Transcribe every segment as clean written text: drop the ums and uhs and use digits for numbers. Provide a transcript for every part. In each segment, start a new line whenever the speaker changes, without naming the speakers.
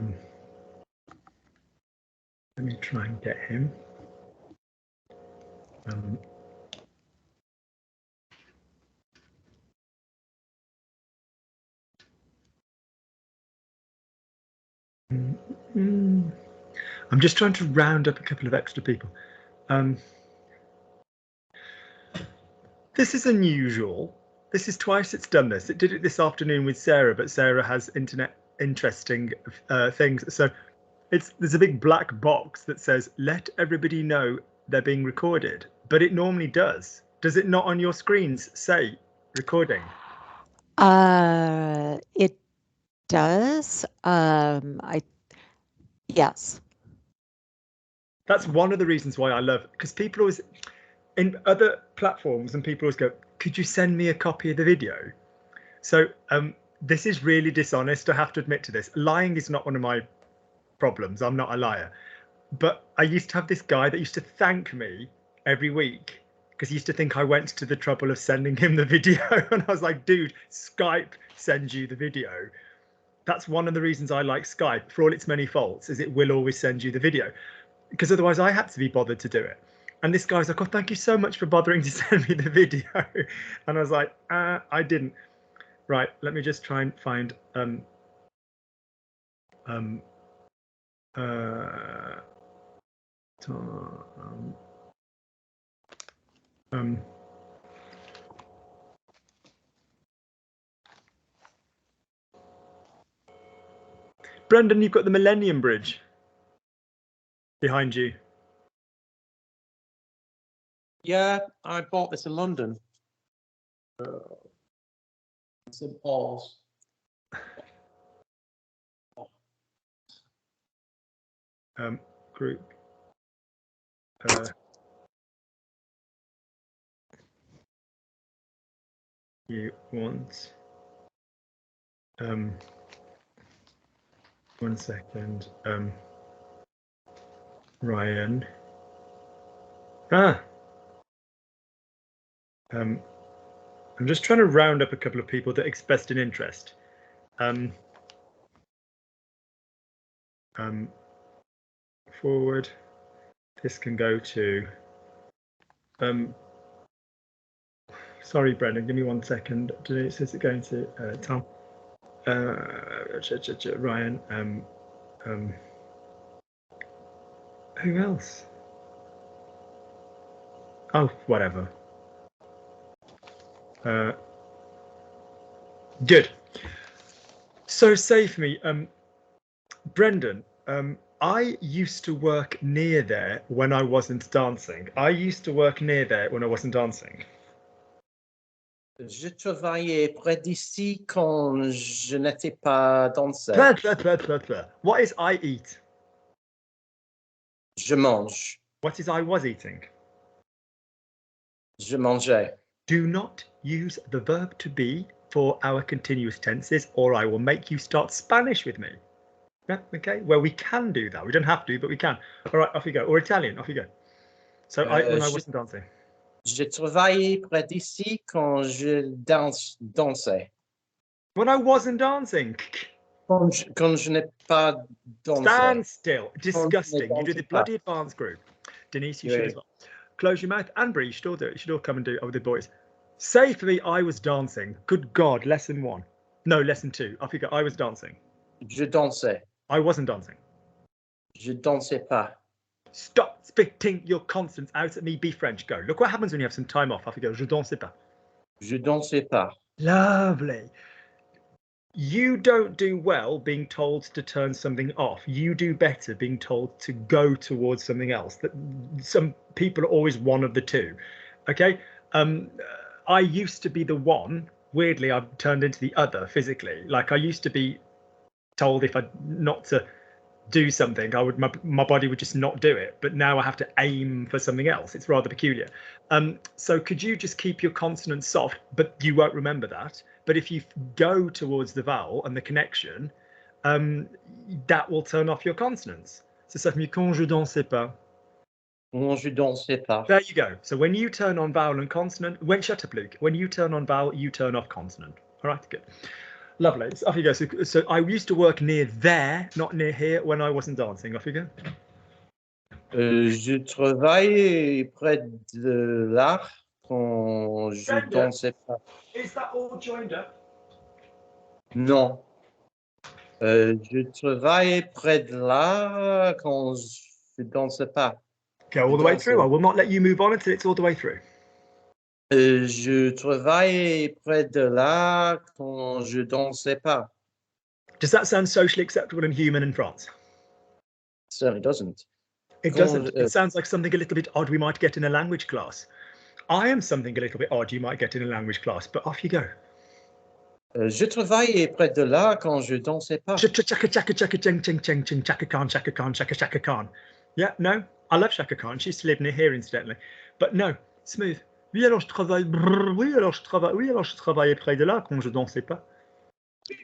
Let me try and get him. I'm just trying to round up a couple of extra people. This is unusual. This is twice it's done this. It did it this afternoon with Sarah, but Sarah has internet interesting things. So there's a big black box that says, let everybody know they're being recorded, but it normally does. Does it not on your screens say recording?
It does. Yes.
That's one of the reasons why I love, because people always, in other platforms, and people always go, could you send me a copy of the video? So this is really dishonest. I have to admit to this. Lying is not one of my problems. I'm not a liar. But I used to have this guy that used to thank me every week because he used to think I went to the trouble of sending him the video. And I was like, dude, Skype sends you the video. That's one of the reasons I like Skype, for all its many faults, is it will always send you the video, because otherwise I had to be bothered to do it. And this guy's like, oh, thank you so much for bothering to send me the video. And I was like, I didn't. Right, let me just try and find Brendan, you've got the Millennium Bridge behind you.
Yeah, I bought this in London. St Paul's.
Group. You want 1 second. Ryan. I'm just trying to round up a couple of people that expressed an interest. Forward. This can go to. Sorry, Brendan. Give me 1 second. It says it going to Tom. Ryan. Who else? Oh, whatever. Good. So say for me, Brendan, I used to work near there when I wasn't dancing. I used to work near there when I wasn't dancing.
Je travaillais près d'ici quand je n'étais pas danseur.
What is I eat?
Je mange.
What is I was eating?
Je mangeais.
Do not use the verb to be for our continuous tenses, or I will make you start Spanish with me. Yeah, okay, well, we can do that. We don't have to, but we can. All right, off you go. Or Italian, off you go. So when I wasn't dancing.
Je travaillais près d'ici quand je dansais.
When I wasn't dancing.
Quand je n'ai pas dansé.
Stand still. Disgusting. You do the bloody advanced group. Denise, you should as well. Close your mouth. And Brie, you should all do it. You should all come and do it with the boys. Say for me, I was dancing. Good God, lesson 1. No, lesson 2. Off you go. I was dancing.
Je dansais.
I wasn't dancing.
Je dansais pas.
Stop spitting your consonants out at me. Be French. Go. Look what happens when you have some time off. Off you go. Je dansais pas.
Je dansais pas.
Lovely. You don't do well being told to turn something off. You do better being told to go towards something else. That some people are always one of the two. Okay. I used to be the one. Weirdly, I've turned into the other physically. Like I used to be told if I not to do something, I would my body would just not do it. But now I have to aim for something else. It's rather peculiar. So could you just keep your consonants soft? But you won't remember that. But if you go towards the vowel and the connection, that will turn off your consonants. So ça fait mieux quand je dansais pas.
Quand je dansais pas.
There you go. So when you turn on vowel and consonant, shut up, Luke. When you turn on vowel, you turn off consonant. All right, good. Lovely. So off you go. So I used to work near there, not near here, when I wasn't dancing. Off you go.
Je travaille près de là quand je
Brenda.
dansais pas.
Is that all joined up?
Non. Je travaille près de là quand je dansais pas.
Go all the way through. I will not let you move on until it's all the way through.
Je travaille près de là quand je dansais pas.
Does that sound socially acceptable and human in France?
Certainly doesn't.
It doesn't. It sounds like something a little bit odd we might get in a language class. I am something a little bit odd you might get in a language class, but off you go.
Je travaillais près de là quand je dansais pas.
Chaka chaka chaka ching ching ching ching chaka Khan chaka Khan chaka chaka Khan. Yeah, no, I love Chaka Khan. She used to live near here, incidentally. But no, smooth. Oui, alors je travaille. Oui, alors je travaille. Oui, alors je travaillais près de là quand je dansais pas.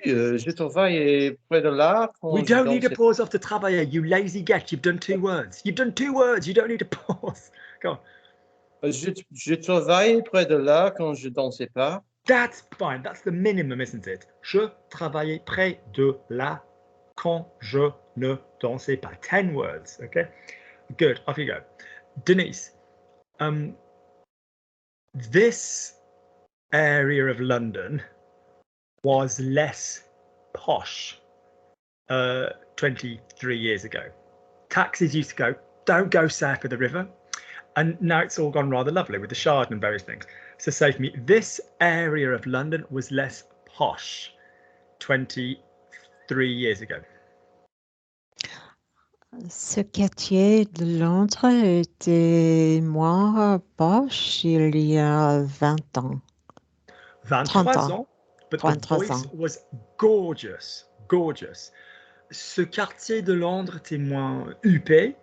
Je travaillais près de là quand
We
je
don't need a
dansais
pause after travailler, you lazy get. You've done 2 words. You've done 2 words. You don't need a pause. Go on.
Je travaillais près de là quand je dansais pas.
That's fine. That's the minimum, isn't it? Je travaillais près de là quand je ne dansais pas. 10 words. Okay. Good. Off you go. Denise. This area of London was less posh 23 years ago. Taxis used to go, don't go south of the river. And now it's all gone rather lovely with the Shard and various things. So say for me, this area of London was less posh 23 years ago.
Ce quartier de Londres était moins poche il y a 20 ans.
23
30
ans. But the
23
voice
ans.
was gorgeous, gorgeous. Ce quartier de Londres était moins huppé.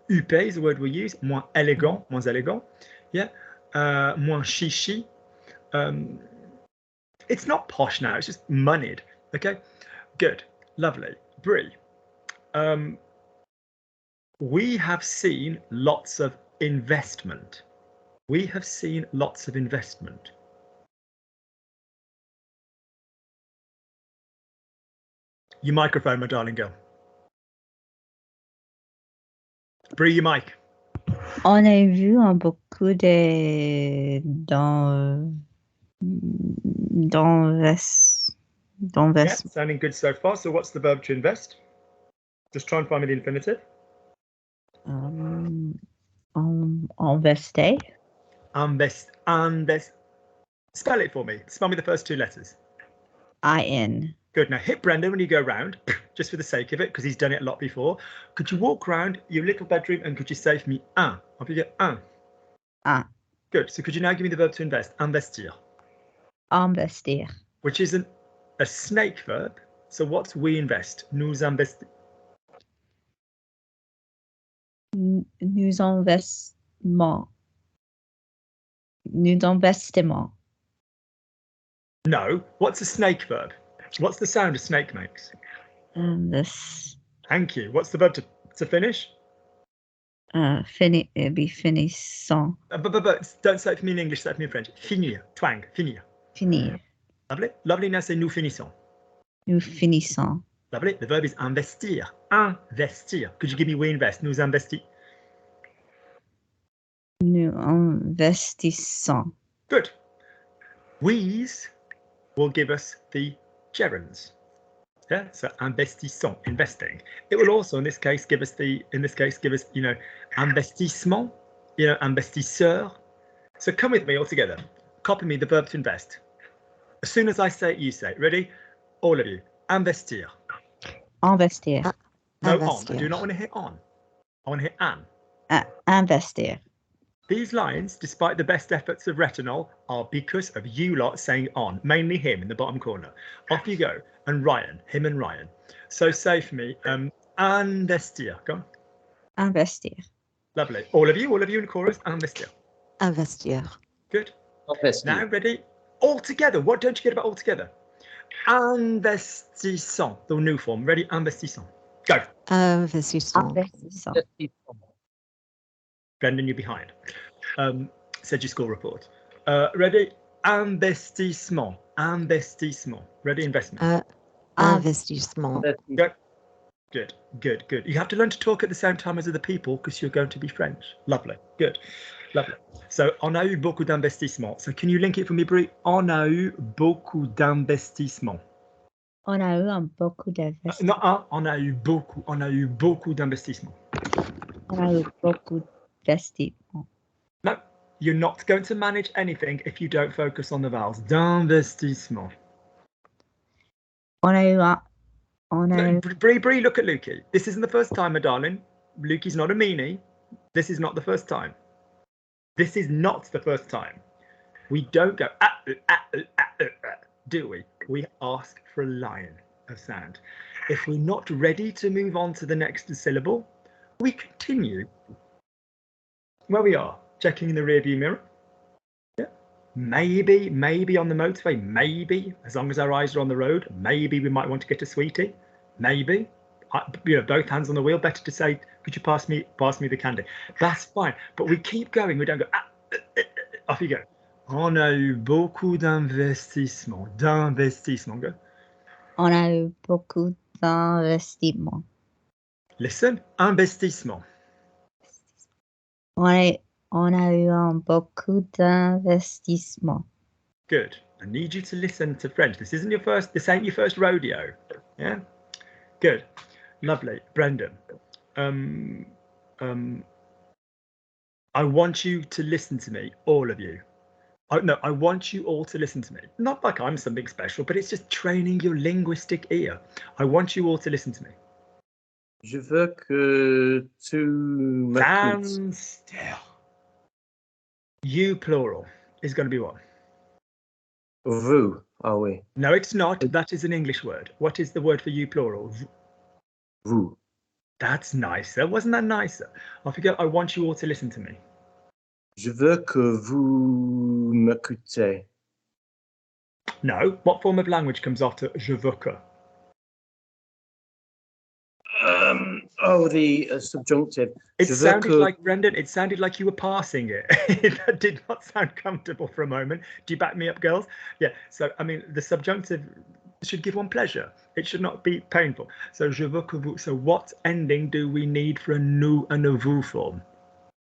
Huppé is the word we use. Moins élégant, moins élégant. Yeah. Moins chichi. It's not posh now. It's just moneyed. Okay. Good. Lovely. Brie. We have seen lots of investment. We have seen lots of investment. Your microphone, my darling girl. Brie, your mic.
On a vu beaucoup d'investissement.
Yeah, sounding good so far. So what's the verb to invest? Just try and find me the infinitive.
Investir.
Invest. Spell it for me. Spell me the first 2 letters.
IN.
Good. Now hit Brendan when you go round, just for the sake of it, because he's done it a lot before. Could you walk round your little bedroom and could you say for me un? Off you get un.
Un.
Good. So could you now give me the verb to invest? Investir.
Investir.
Which is a snake verb. So what's we invest? Nous investons.
Nous investissons.
No. What's a snake verb? What's the sound a snake makes? Thank you. What's the verb to finish?
Finissant.
But don't say it for me in English, say it for me in French. Finir. Twang. Finir.
Finir.
Lovely. Lovely. Now say nous finissons.
Nous finissons.
Lovely. The verb is investir. Investir. Could you give me we invest? Nous investi.
Nous investissons.
Good. We's will give us the gerunds. Yeah, so investissons, investing. It will also, in this case, give us, investissement, investisseur. So come with me all together. Copy me the verb to invest. As soon as I say it, you say it. Ready? All of you. Investir.
Investir.
No
Investir.
on. I do not want to hit on. I want to hit an.
Investir.
These lines, despite the best efforts of Retinol, are because of you lot saying on, mainly him in the bottom corner. Off you go. And Ryan, him and Ryan. So say for me, investir. Go on.
Investir.
Lovely. All of you in chorus, investir.
Investir.
Good.
Investir.
Now ready? All together. What don't you get about all together? Investissons. The new form. Ready? Investissons. Go.
Investissons.
Investissons.
Brendan, you're behind. Said your school report. Ready? Investissement. investissement. Ready? Investment.
Investissement.
Good. You have to learn to talk at the same time as other people because you're going to be French. Lovely. Good. Lovely. So, on a eu beaucoup d'investissement. So, can you link it for me, Brie? On a eu beaucoup d'investissement.
On a eu beaucoup d'investissement.
Non, on a eu beaucoup d'investissement.
On a eu beaucoup d'investissement.
No, you're not going to manage anything if you don't focus on the vowels. D'investissement.
On a eu
No, Brie, look at Lukey. This isn't the first time, my darling. Lukey's not a meanie. This is not the first time. This is not the first time. We don't go, do we? We ask for a line of sound. If we're not ready to move on to the next syllable, we continue where we are, checking in the rearview mirror. Yeah. Maybe on the motorway, maybe, as long as our eyes are on the road, maybe we might want to get a sweetie. Maybe, both hands on the wheel. Better to say, could you pass me the candy? That's fine. But we keep going. We don't go. Off you go. On a eu beaucoup d'investissement. Go.
On a eu beaucoup d'investissement.
Listen. Investissement.
On a eu beaucoup d'investissement.
Good. I need you to listen to French. This ain't your first rodeo. Yeah. Good. Lovely. Brendan. I want you to listen to me, all of you. I want you all to listen to me. Not like I'm something special, but it's just training your linguistic ear. I want you all to listen to me.
Je veux que tu m'écoutes.
Stand still. You plural is going to be what?
Vous. Ah oui.
No, it's not. That is an English word. What is the word for you plural?
Vous.
That's nicer. Wasn't that nicer? I forget. I want you all to listen to me.
Je veux que vous m'écoutez.
No. What form of language comes after je veux que?
The subjunctive.
It sounded like, Brendan, it sounded like you were passing it. That did not sound comfortable for a moment. Do you back me up, girls? Yeah. So, I mean, the subjunctive should give one pleasure. It should not be painful. So, je veux que vous. So, what ending do we need for a nous and a vous form?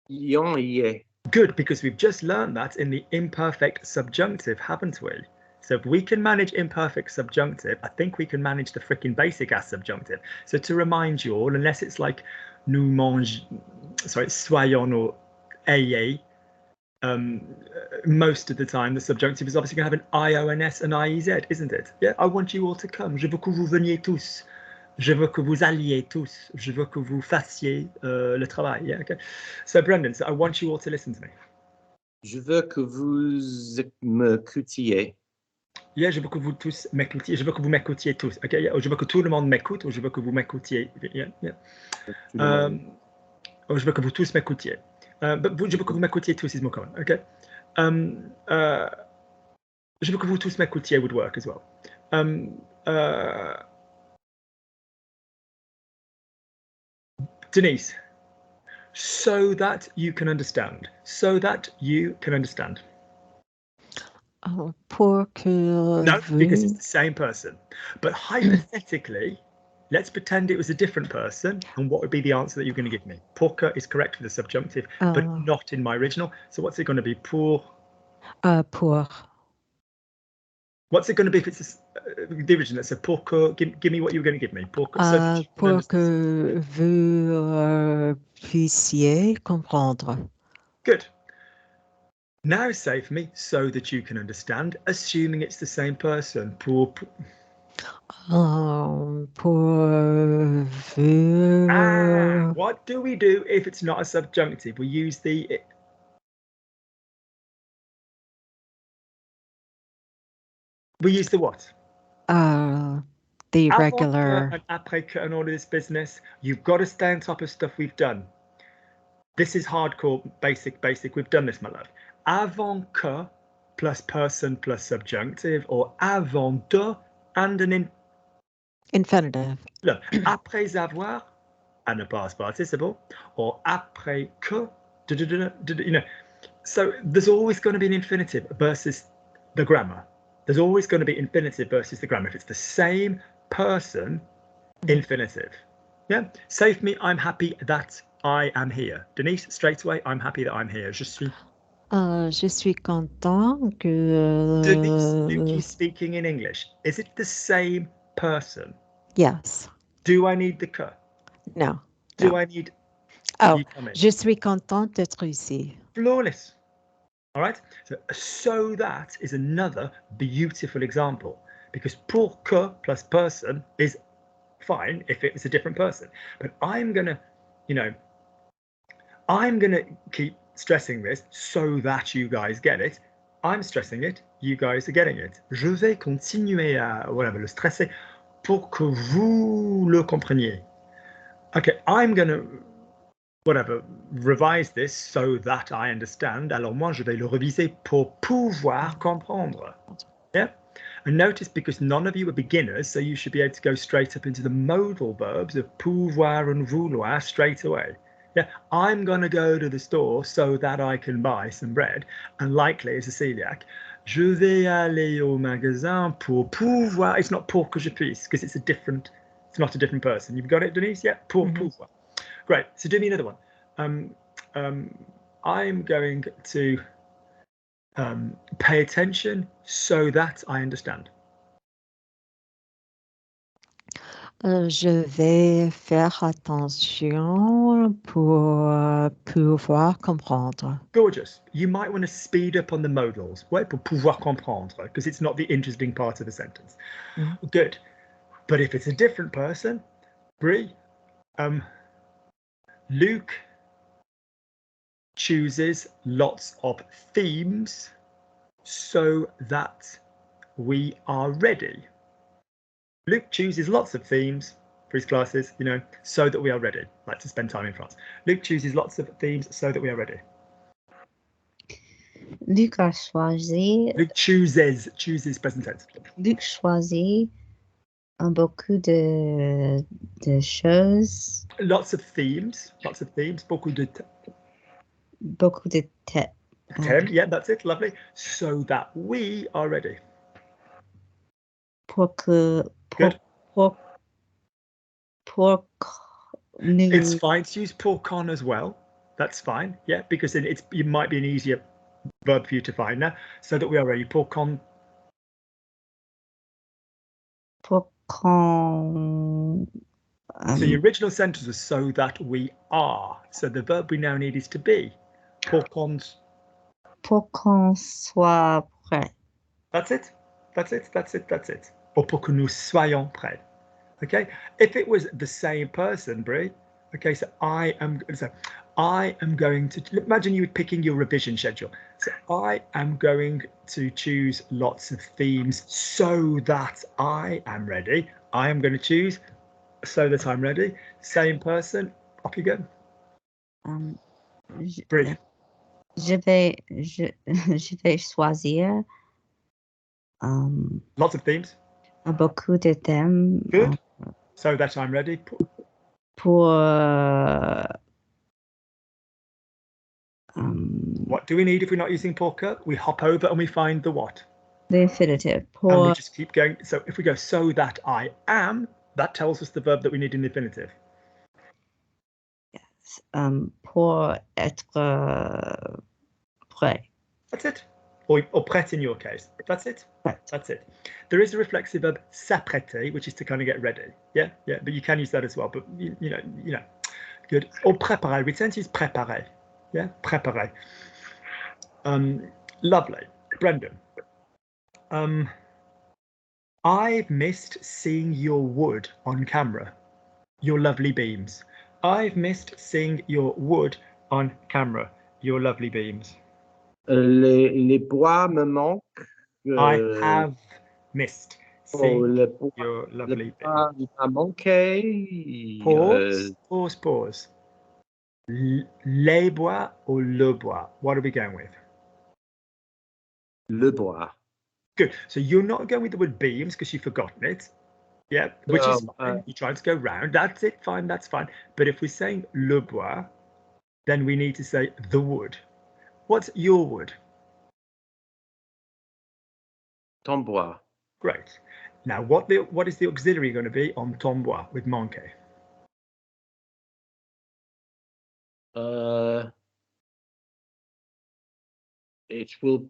Yon, yeah.
Good, because we've just learned that in the imperfect subjunctive, haven't we? So if we can manage imperfect subjunctive, I think we can manage the freaking basic ass subjunctive. So to remind you all, unless it's like soyons or ayez, most of the time the subjunctive is obviously going to have an IONS and IEZ, isn't it? Yeah, I want you all to come. Je veux que vous veniez tous. Je veux que vous alliez tous. Je veux que vous fassiez le travail. Yeah, okay. So Brendan, so I want you all to listen to me.
Je veux que vous m'écoutiez.
Yeah, je veux que vous tous m'écoutiez. Je veux que vous m'écoutiez tous. Okay, yeah. Ou je veux que tout le monde m'écoute. Ou je veux que vous m'écoutiez. Yeah, yeah. Ou je veux que vous tous m'écoutiez. But je veux que vous m'écoutiez tous is more common. Okay. Je veux que vous tous m'écoutiez would work as well. Denise, so that you can understand. So that you can understand.
Pour que
No,
vous...
because it's the same person. But hypothetically, let's pretend it was a different person. And what would be the answer that you're going to give me? Pour que is correct for the subjunctive, but not in my original. So what's it going to be? Pour.
Pour.
What's it going to be if it's the original? So pour que, give me what you were going to give me. Pour que, so
pour que vous puissiez comprendre.
Good. Now say for me, so that you can understand, assuming it's the same person. Pour vous... what do we do if it's not a subjunctive? We use the... We use the what?
The regular...
And après que and all of this business. You've got to stay on top of stuff we've done. This is hardcore, basic. We've done this, my love. Avant que plus person plus subjunctive, or avant de and an
infinitive.
Look, après avoir and a past participle, or après que, you know. So there's always going to be an infinitive versus the grammar. There's always going to be infinitive versus the grammar. If it's the same person, infinitive. Yeah. Say for me, I'm happy that I am here. Denise, straight away, I'm happy that I'm here. Je suis.
Je suis content que.
Denise, Luke is speaking in English. Is it the same person?
Yes.
Do I need the que?
No.
Do
no.
I need?
Oh,
You come in.
je suis content d'être ici.
Flawless. All right. So that is another beautiful example, because pour que plus person is fine if it's a different person. But I'm gonna keep stressing this so that you guys get it. I'm stressing it, you guys are getting it. Je vais continuer à le stresser pour que vous le compreniez. Okay, I'm gonna revise this so that I understand. Alors moi, je vais le reviser pour pouvoir comprendre. Yeah. And notice, because none of you are beginners, so you should be able to go straight up into the modal verbs of pouvoir and vouloir straight away. Yeah, I'm going to go to the store so that I can buy some bread. And likely, as a celiac, je vais aller au magasin pour pouvoir. It's not pour que je puisse, because it's not a different person. You've got it, Denise? Yeah, pour pouvoir. Great. So do me another one. I'm going to pay attention so that I understand.
Je vais faire attention pour pouvoir comprendre.
Gorgeous. You might want to speed up on the modals. Ouais, pour pouvoir comprendre, because it's not the interesting part of the sentence. Good. But if it's a different person, Brie, Luke chooses lots of themes so that we are ready. Luke chooses lots of themes for his classes, so that we are ready. Like to spend time in France. Luke chooses lots of themes so that we are ready.
Luc a choisi.
Luke chooses present tense.
Luc choisit beaucoup de choses.
Lots of themes. Beaucoup de
thèmes.
Yeah, that's it. Lovely. So that we are ready. It's fine to use pour con as well. That's fine. Yeah, because then it might be an easier verb for you to find now. So that we are ready. Pour con.
Pour con.
So the original sentence was so that we are. So the verb we now need is to be. Pour qu'on
soit prêt.
That's it. Or pour que nous soyons prêts. Okay. If it was the same person, Brie. Okay. So I am going to imagine you picking your revision schedule. So I am going to choose lots of themes so that I am ready. I am going to choose so that I'm ready. Same person. Off you go. Brie.
Je vais choisir.
Lots of themes.
Beaucoup de thèmes.
Good. So that I'm ready. What do we need if we're not using pour que? We hop over and we find the what?
The infinitive.
And we just keep going. So if we go so that I am, that tells us the verb that we need in the infinitive.
Yes. Pour être prêt.
That's it. Or prêt in your case. That's it.
Right.
That's it. There is a reflexive verb s'apprêter, which is to kind of get ready. Yeah. But you can use that as well. But you know. Good. Or préparer. We tend to use préparer. Yeah. Préparer. Lovely. Brendan. I've missed seeing your wood on camera. Your lovely beams. I've missed seeing your wood on camera. Your lovely beams.
Les bois me manquent.
I have missed seeing your lovely
beams. Il m'a manqué.
Pause. Les bois or le bois? What are we going with?
Le bois.
Good. So you're not going with the word beams because you've forgotten it. Yeah, which is fine. You're trying to go round. That's it. Fine. That's fine. But if we're saying le bois, then we need to say the wood. What's your wood?
Tombois.
Great. Now, what is the auxiliary going to be on tombois with manquer?
It will.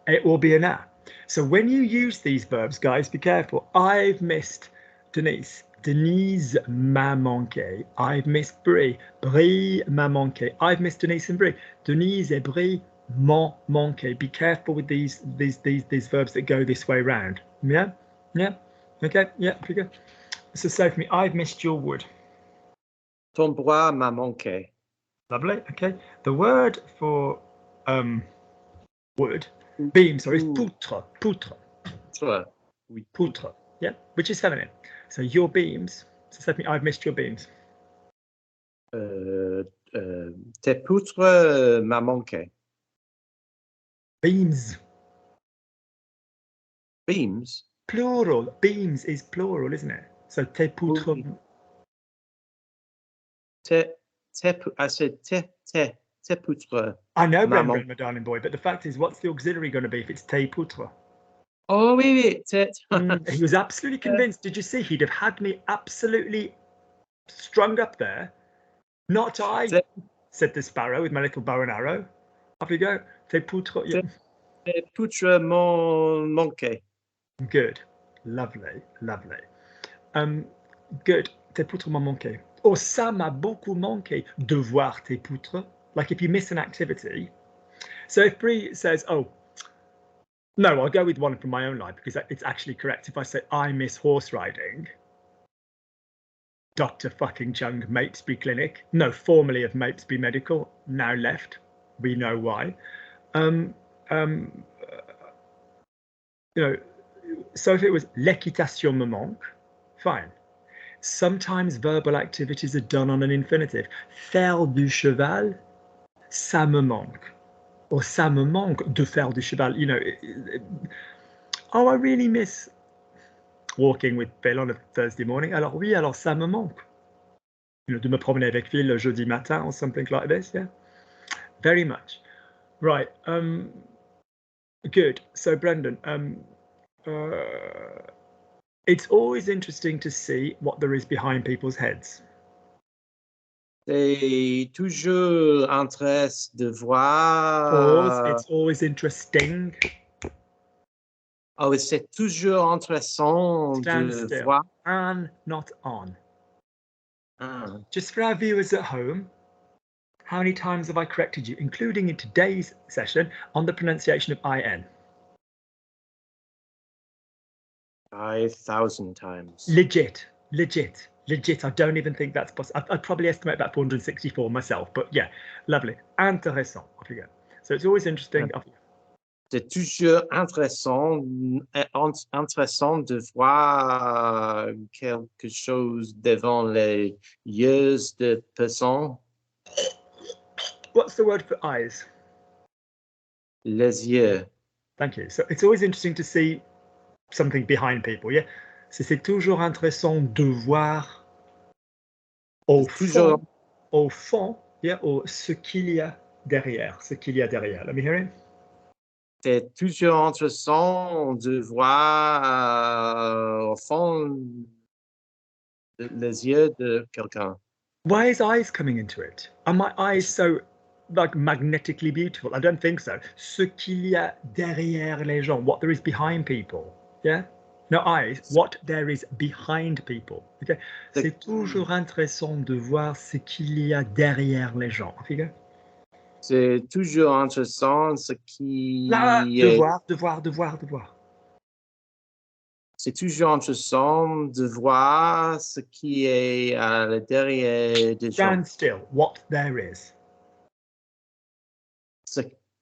It will be an a. So when you use these verbs, guys, be careful. I've missed Denise. Denise m'a manqué. I've missed Brie. Brie m'a manqué. I've missed Denise and Brie. Denise et Brie m'ont manqué. Be careful with these verbs that go this way round. Yeah? Yeah? Okay? Yeah, pretty good. So say for me, I've missed your wood.
Tombois m'a manqué.
Lovely. Okay. The word for wood, beam, sorry, is poutre. Poutre.
Poutre. Oui.
Poutre. Yeah, which is feminine. So your beams. So say to me, I've missed your beams.
Tes poutres m'a manqué.
Beams.
Beams.
Plural. Beams is plural, isn't it? So tes poutres.
I said tes poutres.
I know, Brendan, my darling boy, but the fact is, what's the auxiliary going to be if it's tes poutres?
Oh, oui.
He was absolutely convinced. Did you see? He'd have had me absolutely strung up there. Not I, said the sparrow with my little bow and arrow. Off you go. Tes poutres. Yeah.
Tes poutres m'ont manqué.
Good. Lovely. Lovely. Good. Tes poutres m'ont manqué. Or ça m'a beaucoup manqué de voir tes poutres. Like if you miss an activity. So if Brie says, oh, no, I'll go with one from my own life because it's actually correct. If I say, I miss horse riding, Dr. fucking Chung, Mapesby Clinic, no, formerly of Mapesby Medical, now left. We know why. You know, so if it was l'équitation me manque, fine. Sometimes verbal activities are done on an infinitive. Faire du cheval, ça me manque. Or ça me manque de faire du cheval. You know, oh, I really miss walking with Phil on a Thursday morning. Alors oui, alors ça me manque. You know, de me promener avec Phil le jeudi matin or something like this. Yeah, very much. Right. Good. So Brendan, it's always interesting to see what there is behind people's heads.
C'est toujours intéressant de voir.
Pause. It's always interesting.
Oh, c'est toujours intéressant de voir.
And not on. Just for our viewers at home, how many times have I corrected you, including in today's session, on the pronunciation of IN?
5,000 times.
Legit. I don't even think that's possible. I'd probably estimate about 464 myself, but yeah, lovely. Intéressant. Off you go. So it's always interesting.
C'est toujours intéressant de voir quelque chose devant les yeux de personnes.
What's the word for eyes?
Les yeux.
Thank you. So it's always interesting to see something behind people, yeah? So c'est toujours intéressant de voir au fond, yeah, or ce qu'il y a derrière, Let me hear it.
C'est toujours intéressant de voir au fond les yeux de quelqu'un.
Why is eyes coming into it? Are my eyes so like magnetically beautiful? I don't think so. Ce qu'il y a derrière les gens, what there is behind people. Yeah? No eyes, what there is behind people. Okay? C'est toujours intéressant de voir ce qu'il y a derrière les gens. Okay?
C'est toujours intéressant ce qui
de voir.
C'est toujours intéressant de voir ce qui est à l'intérieur des gens.
Stand still, what there is.
Ce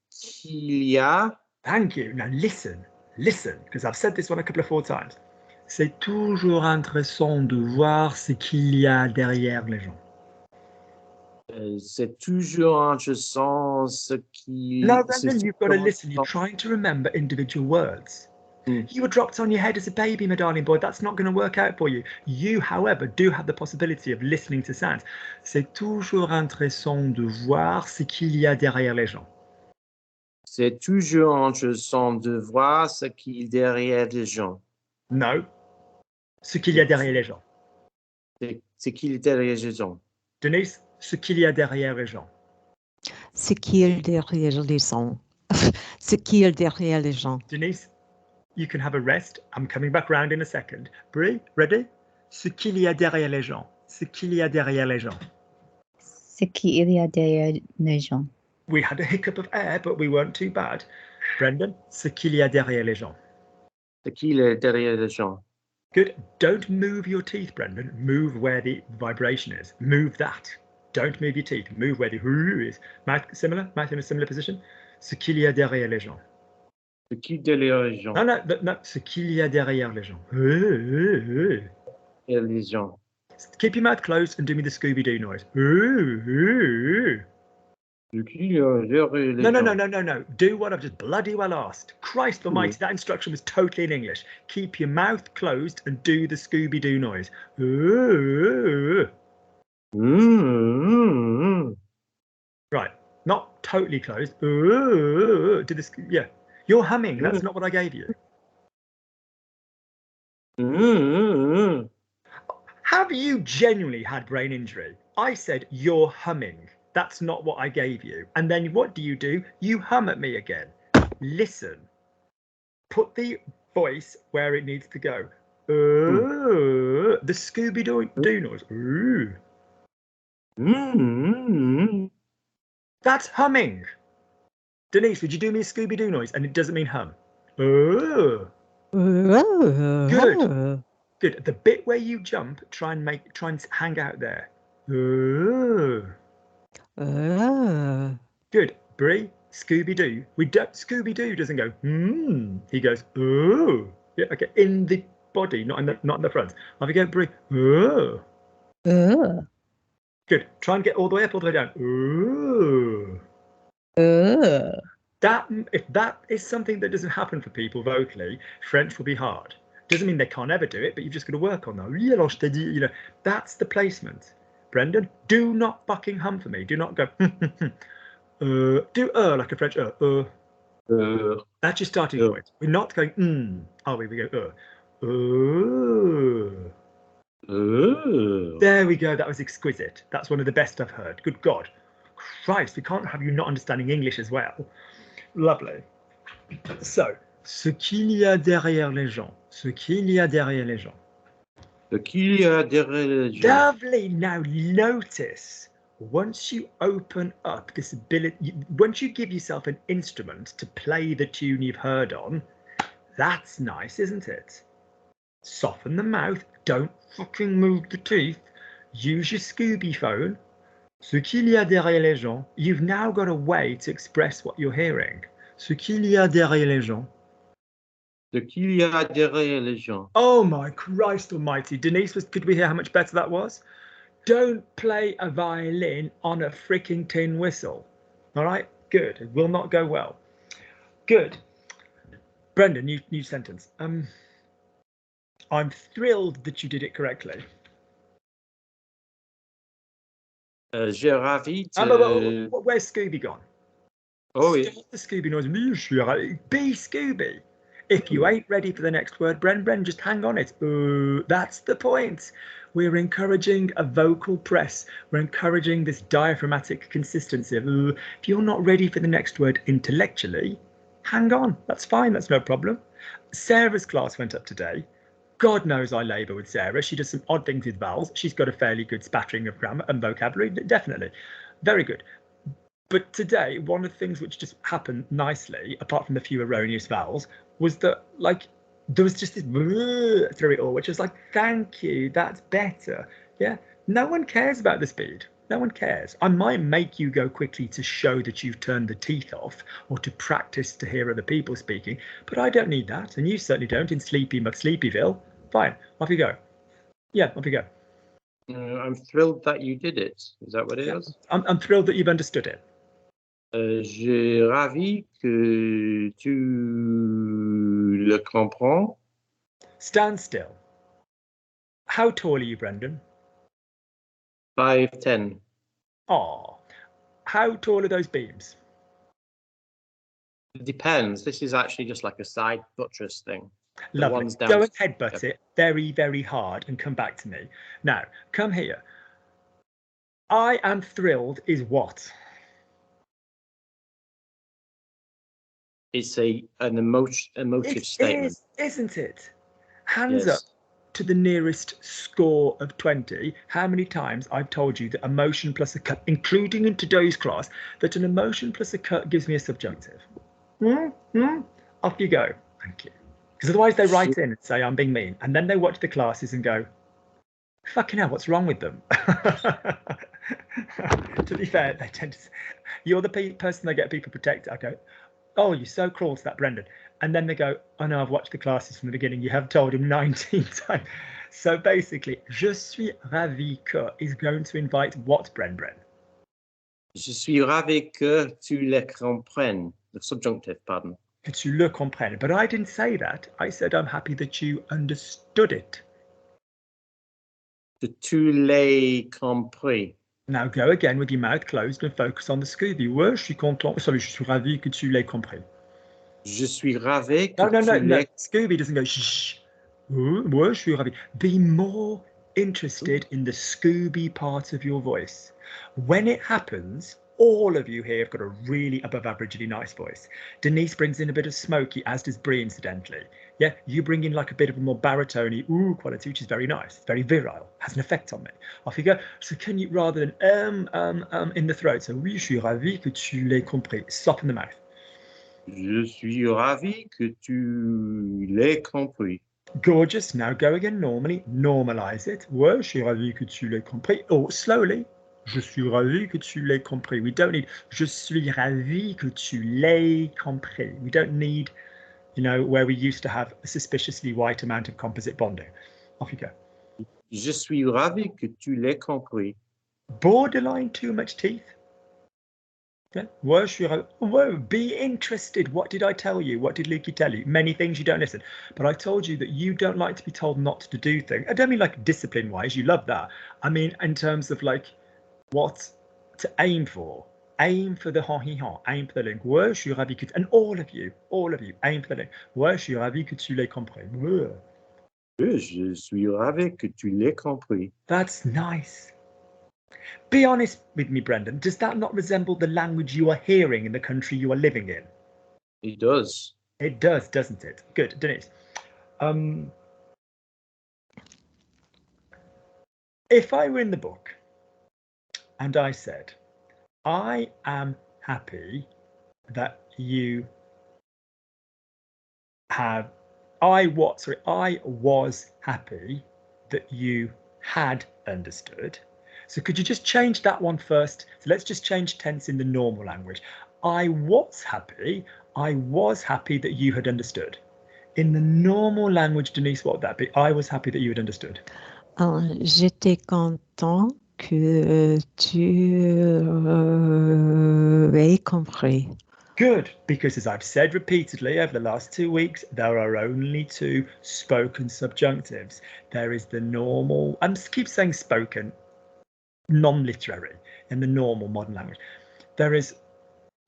qu'il y a.
Thank you. Now listen, because I've said this one a couple of 4 times. C'est toujours intéressant de voir ce qu'il y a derrière les gens.
C'est toujours intéressant ce qui...
No, Brendan, you've got to listen. You're trying to remember individual words. You were dropped on your head as a baby, my darling boy. That's not going to work out for you. You, however, do have the possibility of listening to sounds. C'est toujours intéressant de voir ce qu'il y a derrière les gens.
C'est toujours intéressant de voir ce qu'il y a derrière les gens.
No. Ce qu'il y a derrière les gens.
C'est qu'il y a derrière les gens.
Denise, ce qu'il y a derrière les gens.
Ce qu'il y a derrière les gens. Ce qu'il y a derrière les gens.
Denise, you can have a rest. I'm coming back round in a second. Brie, ready? Ce qu'il y a derrière les gens. Ce qu'il y a derrière les gens.
Ce qu'il y a derrière les gens.
We had a hiccup of air, but we weren't too bad. Brendan, ce qu'il y a derrière les gens.
Ce qu'il y a derrière les gens.
Good. Don't move your teeth, Brendan. Move where the vibration is. Move that. Don't move your teeth. Move where the hoo is. Mouth similar? Mouth in a similar position? Ce qu'il y a derrière les gens.
Ce qu'il y a derrière les gens.
No. Ce qu'il y a derrière les gens.
Et les gens.
Keep your mouth closed and do me the Scooby-Doo noise.
Ce qu'il y a derrière les gens.
No. Do what I've just bloody well asked. Christ almighty, that instruction was totally in English. Keep your mouth closed and do the Scooby-Doo noise. Right, not totally closed. Do this, yeah. You're humming, that's not what I gave you. Have you genuinely had brain injury? I said you're humming. That's not what I gave you. And then what do? You hum at me again. Listen. Put the voice where it needs to go. The Scooby-Doo noise. That's humming. Denise, would you do me a Scooby-Doo noise? And it doesn't mean hum. Good. Good. The bit where you jump, try and hang out there. Good. Brie, Scooby-Doo. Scooby-Doo doesn't go, He goes, Yeah, okay, in the body, not in the front. Have you go, Brie. Good. Try and get all the way up, all the way down. If that is something that doesn't happen for people vocally, French will be hard. Doesn't mean they can't ever do it, but you've just got to work on that. That's the placement. Brendan, do not fucking hum for me. Do not go do like a French That's your starting point. We're not going are we? We go There we go. That was exquisite. That's one of the best I've heard. Good God. Christ, we can't have you not understanding English as well. Lovely. So, ce qu'il y a derrière les gens. Ce qu'il y a derrière les gens.
Ce qu'il y a derrière les gens.
Lovely. Now notice, once you open up this ability, once you give yourself an instrument to play the tune you've heard on, that's nice, isn't it? Soften the mouth. Don't fucking move the teeth. Use your Scooby phone. Ce qu'il y a derrière les gens. You've now got a way to express what you're hearing. Ce qu'il y a derrière les gens.
Ce qu'il y a derrière les gens.
Oh my Christ almighty. Denise, could we hear how much better that was? Don't play a violin on a freaking tin whistle. All right? Good. It will not go well. Good. Brendan, new sentence. I'm thrilled that you did it correctly.
J'ai ravi
where's Scooby gone?
Oh, yeah.
Stop the Scooby noise. Be Scooby. If you ain't ready for the next word, Bren, just hang on it. That's the point. We're encouraging a vocal press. We're encouraging this diaphragmatic consistency of, if you're not ready for the next word intellectually, hang on. That's fine. That's no problem. Sarah's class went up today. God knows I labour with Sarah. She does some odd things with vowels. She's got a fairly good spattering of grammar and vocabulary, definitely. Very good. But today, one of the things which just happened nicely, apart from the few erroneous vowels, was that, like, there was just this through it all, which was like, thank you, that's better. Yeah, no one cares about the speed. No one cares. I might make you go quickly to show that you've turned the teeth off or to practice to hear other people speaking, but I don't need that, and you certainly don't in Sleepy McSleepyville. Fine, off you go. Yeah, off you go.
I'm thrilled that you did it. Is that what it is?
I'm thrilled that you've understood it.
J'ai ravi que tu le comprends.
Stand still. How tall are you, Brendan?
5'10".
Aw. How tall are those beams?
It depends. This is actually just like a side buttress thing. The
Lovely.
ones down-
Go and headbutt it very, very hard and come back to me. Now, come here. I am thrilled is what?
It's an emotive
It
statement.
is, isn't it? Hands
Yes.
up to the nearest score of 20. How many times I've told you that emotion plus a cut, including in today's class, that an emotion plus a cut gives me a subjunctive. Off you go. Thank you. Because otherwise they write in and say I'm being mean, and then they watch the classes and go, fucking hell, what's wrong with them? To be fair, they tend to. You're the person they get people protected. I go, oh, you're so cruel to that Brendan. And then they go, oh no, I've watched the classes from the beginning. You have told him 19 times. So basically, je suis ravi que is going to invite what, Bren?
Je suis ravi que tu le comprennes. The subjunctive, pardon.
Que tu le comprennes. But I didn't say that. I said I'm happy that you understood it.
Que tu l'aies compris.
Now go again with your mouth closed and focus on the Scooby. Ouais, je suis content. Sorry, je suis ravi que tu l'aies compris.
Je suis ravi que
No.
tu l'aies...
Scooby doesn't go shh. Ouais, je suis ravi. Be more interested in the Scooby part of your voice. When it happens, all of you here have got a really above averagely nice voice. Denise brings in a bit of smoky, as does Brie, incidentally. Yeah, you bring in like a bit of a more baritone-y quality, which is very nice, very virile, has an effect on me. Off you go. So can you, rather than in the throat, so oui, je suis ravi que tu l'aies compris. Soften the mouth.
Je suis ravi que tu l'aies compris.
Gorgeous. Now go again normally. Normalize it. Ouais, je suis ravi que tu l'aies compris. Or slowly. Je suis ravi que tu l'aies compris. We don't need je suis ravi que tu l'aies compris. We don't need, you know, where we used to have a suspiciously white amount of composite bonding. Off you go.
Je suis ravi que tu l'aies compris.
Borderline too much teeth. Yeah. Ouais, je suis ravi. Whoa, be interested. What did I tell you? What did Lukey tell you? Many things you don't listen. But I told you that you don't like to be told not to do things. I don't mean like discipline wise. You love that. I mean in terms of like what to aim for. Aim for the ha-hi-ha. Aim for the link. Ouais, je suis ravi que... And all of you, aim for the link. Ouais, je suis ravi que tu l'aies compris. Ouais.
Je suis ravi que tu l'aies compris.
That's nice. Be honest with me, Brendan. Does that not resemble the language you are hearing in the country you are living in?
It does.
It does, doesn't it? Good, Denise. If I were in the book and I said, I am happy that you have, I was happy that you had understood. So could you just change that one first? So let's just change tense in the normal language. I was happy that you had understood. In the normal language, Denise, what would that be? I was happy that you had understood.
J'étais content que tu aies compris.
Good, because as I've said repeatedly over the last 2 weeks, there are only two spoken subjunctives. There is the normal, I keep saying spoken, non-literary in the normal modern language. There is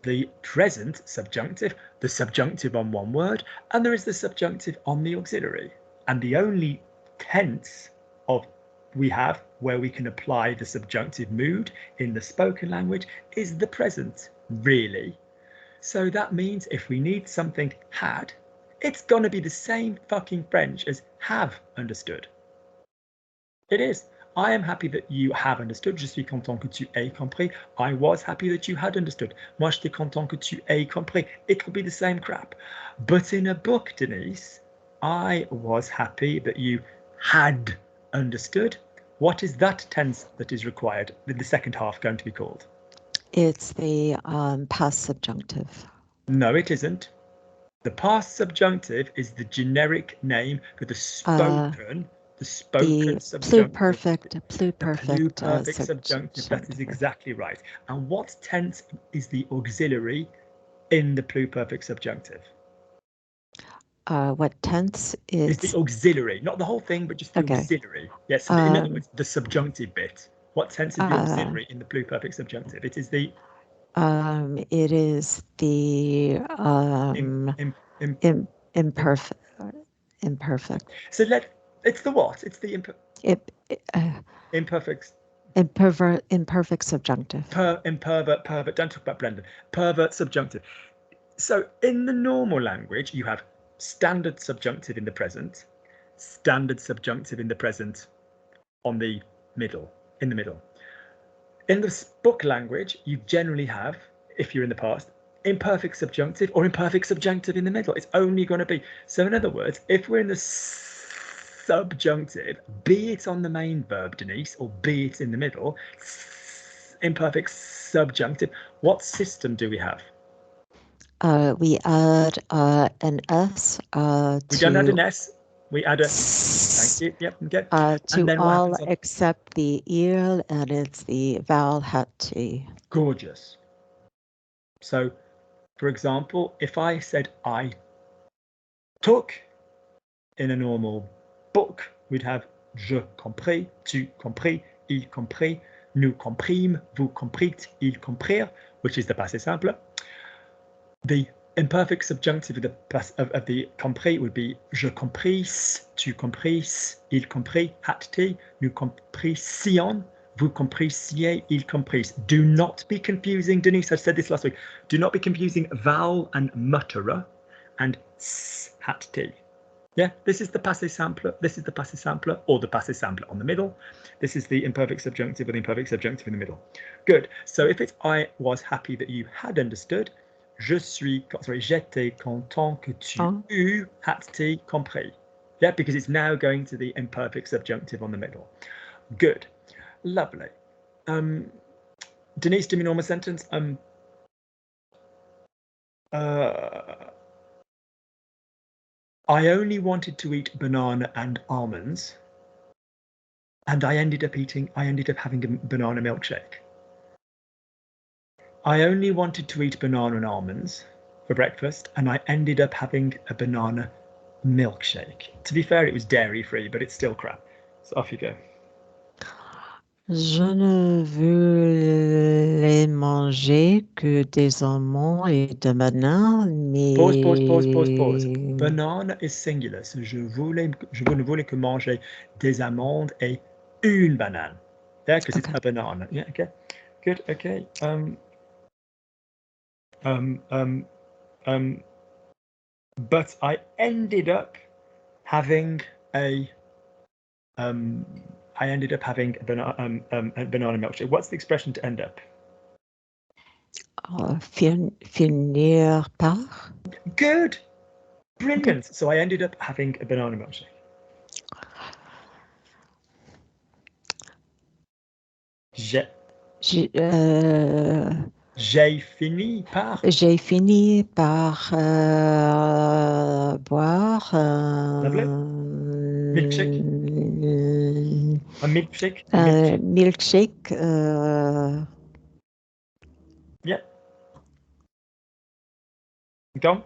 the present subjunctive, the subjunctive on one word, and there is the subjunctive on the auxiliary. And the only tense of we have where we can apply the subjunctive mood in the spoken language is the present, really. So that means if we need something had, it's going to be the same fucking French as have understood. It is. I am happy that you have understood. Je suis content que tu aies compris. I was happy that you had understood. Moi, j'étais content que tu aies compris. It will be the same crap. But in a book, Denise, I was happy that you had understood. What is that tense that is required? The second half going to be called?
It's the past subjunctive.
No, it isn't. The past subjunctive is the generic name for the spoken. The spoken subjunctive. Pluperfect subjunctive. That is exactly right. And what tense is the auxiliary in the pluperfect subjunctive?
What tense is
the auxiliary, not the whole thing, but just the auxiliary. Yes, in other words, the subjunctive bit. What tense is the auxiliary in the pluperfect subjunctive? It is the
It is the imperfect. Imperfect.
So it's the what? It's the imperfect.
Imperfect subjunctive.
Impervert, pervert. Don't talk about blended. Pervert subjunctive. So in the normal language, you have standard subjunctive in the present, standard subjunctive in the present on the middle, in the middle. In the book language, you generally have, if you're in the past, imperfect subjunctive or imperfect subjunctive in the middle. It's only going to be. So in other words, if we're in the subjunctive, be it on the main verb, Denise, or be it in the middle, imperfect subjunctive, what system do we have?
We add an S.
We don't add an S. We add a. Thank you. Yep. Okay.
To all except the il, and it's the vowel hat T.
Gorgeous. So, for example, if I said I took in a normal book, we'd have je compris, tu compris, il compris, nous comprîmes, vous comprîtes, ils comprirent, which is the passé simple. The imperfect subjunctive of the compris would be je compris, tu compris, il compris, hat t, nous comprisions, vous comprisiez, il compris. Do not be confusing, Denise, I said this last week, do not be confusing vowel and mutterer and hat t. Yeah, this is the passé simple, this is the passé simple, or the passé simple on the middle. This is the imperfect subjunctive or the imperfect subjunctive in the middle. Good. So if it's I was happy that you had understood, j'étais content que tu had compris. Yeah, because it's now going to the imperfect subjunctive on the middle. Good. Lovely. Denise, do me normal sentence. I only wanted to eat banana and almonds, and I ended up having a banana milkshake. I only wanted to eat banana and almonds for breakfast, and I ended up having a banana milkshake. To be fair, it was dairy-free, but it's still crap. So off you go.
Je ne voulais manger que des amandes et de bananes, mais...
Pause. Banana is singular, so je ne voulais que manger des amandes et une banane. Yeah, because it's a banana. Yeah, okay. Good, okay. But I ended up having a banana milkshake. What's the expression to end up?
Finir par.
Good, brilliant. Okay. So I ended up having a banana milkshake. J'ai fini par.
J'ai fini par boire.
Milkshake. A milkshake.
Milkshake.
Yeah. Go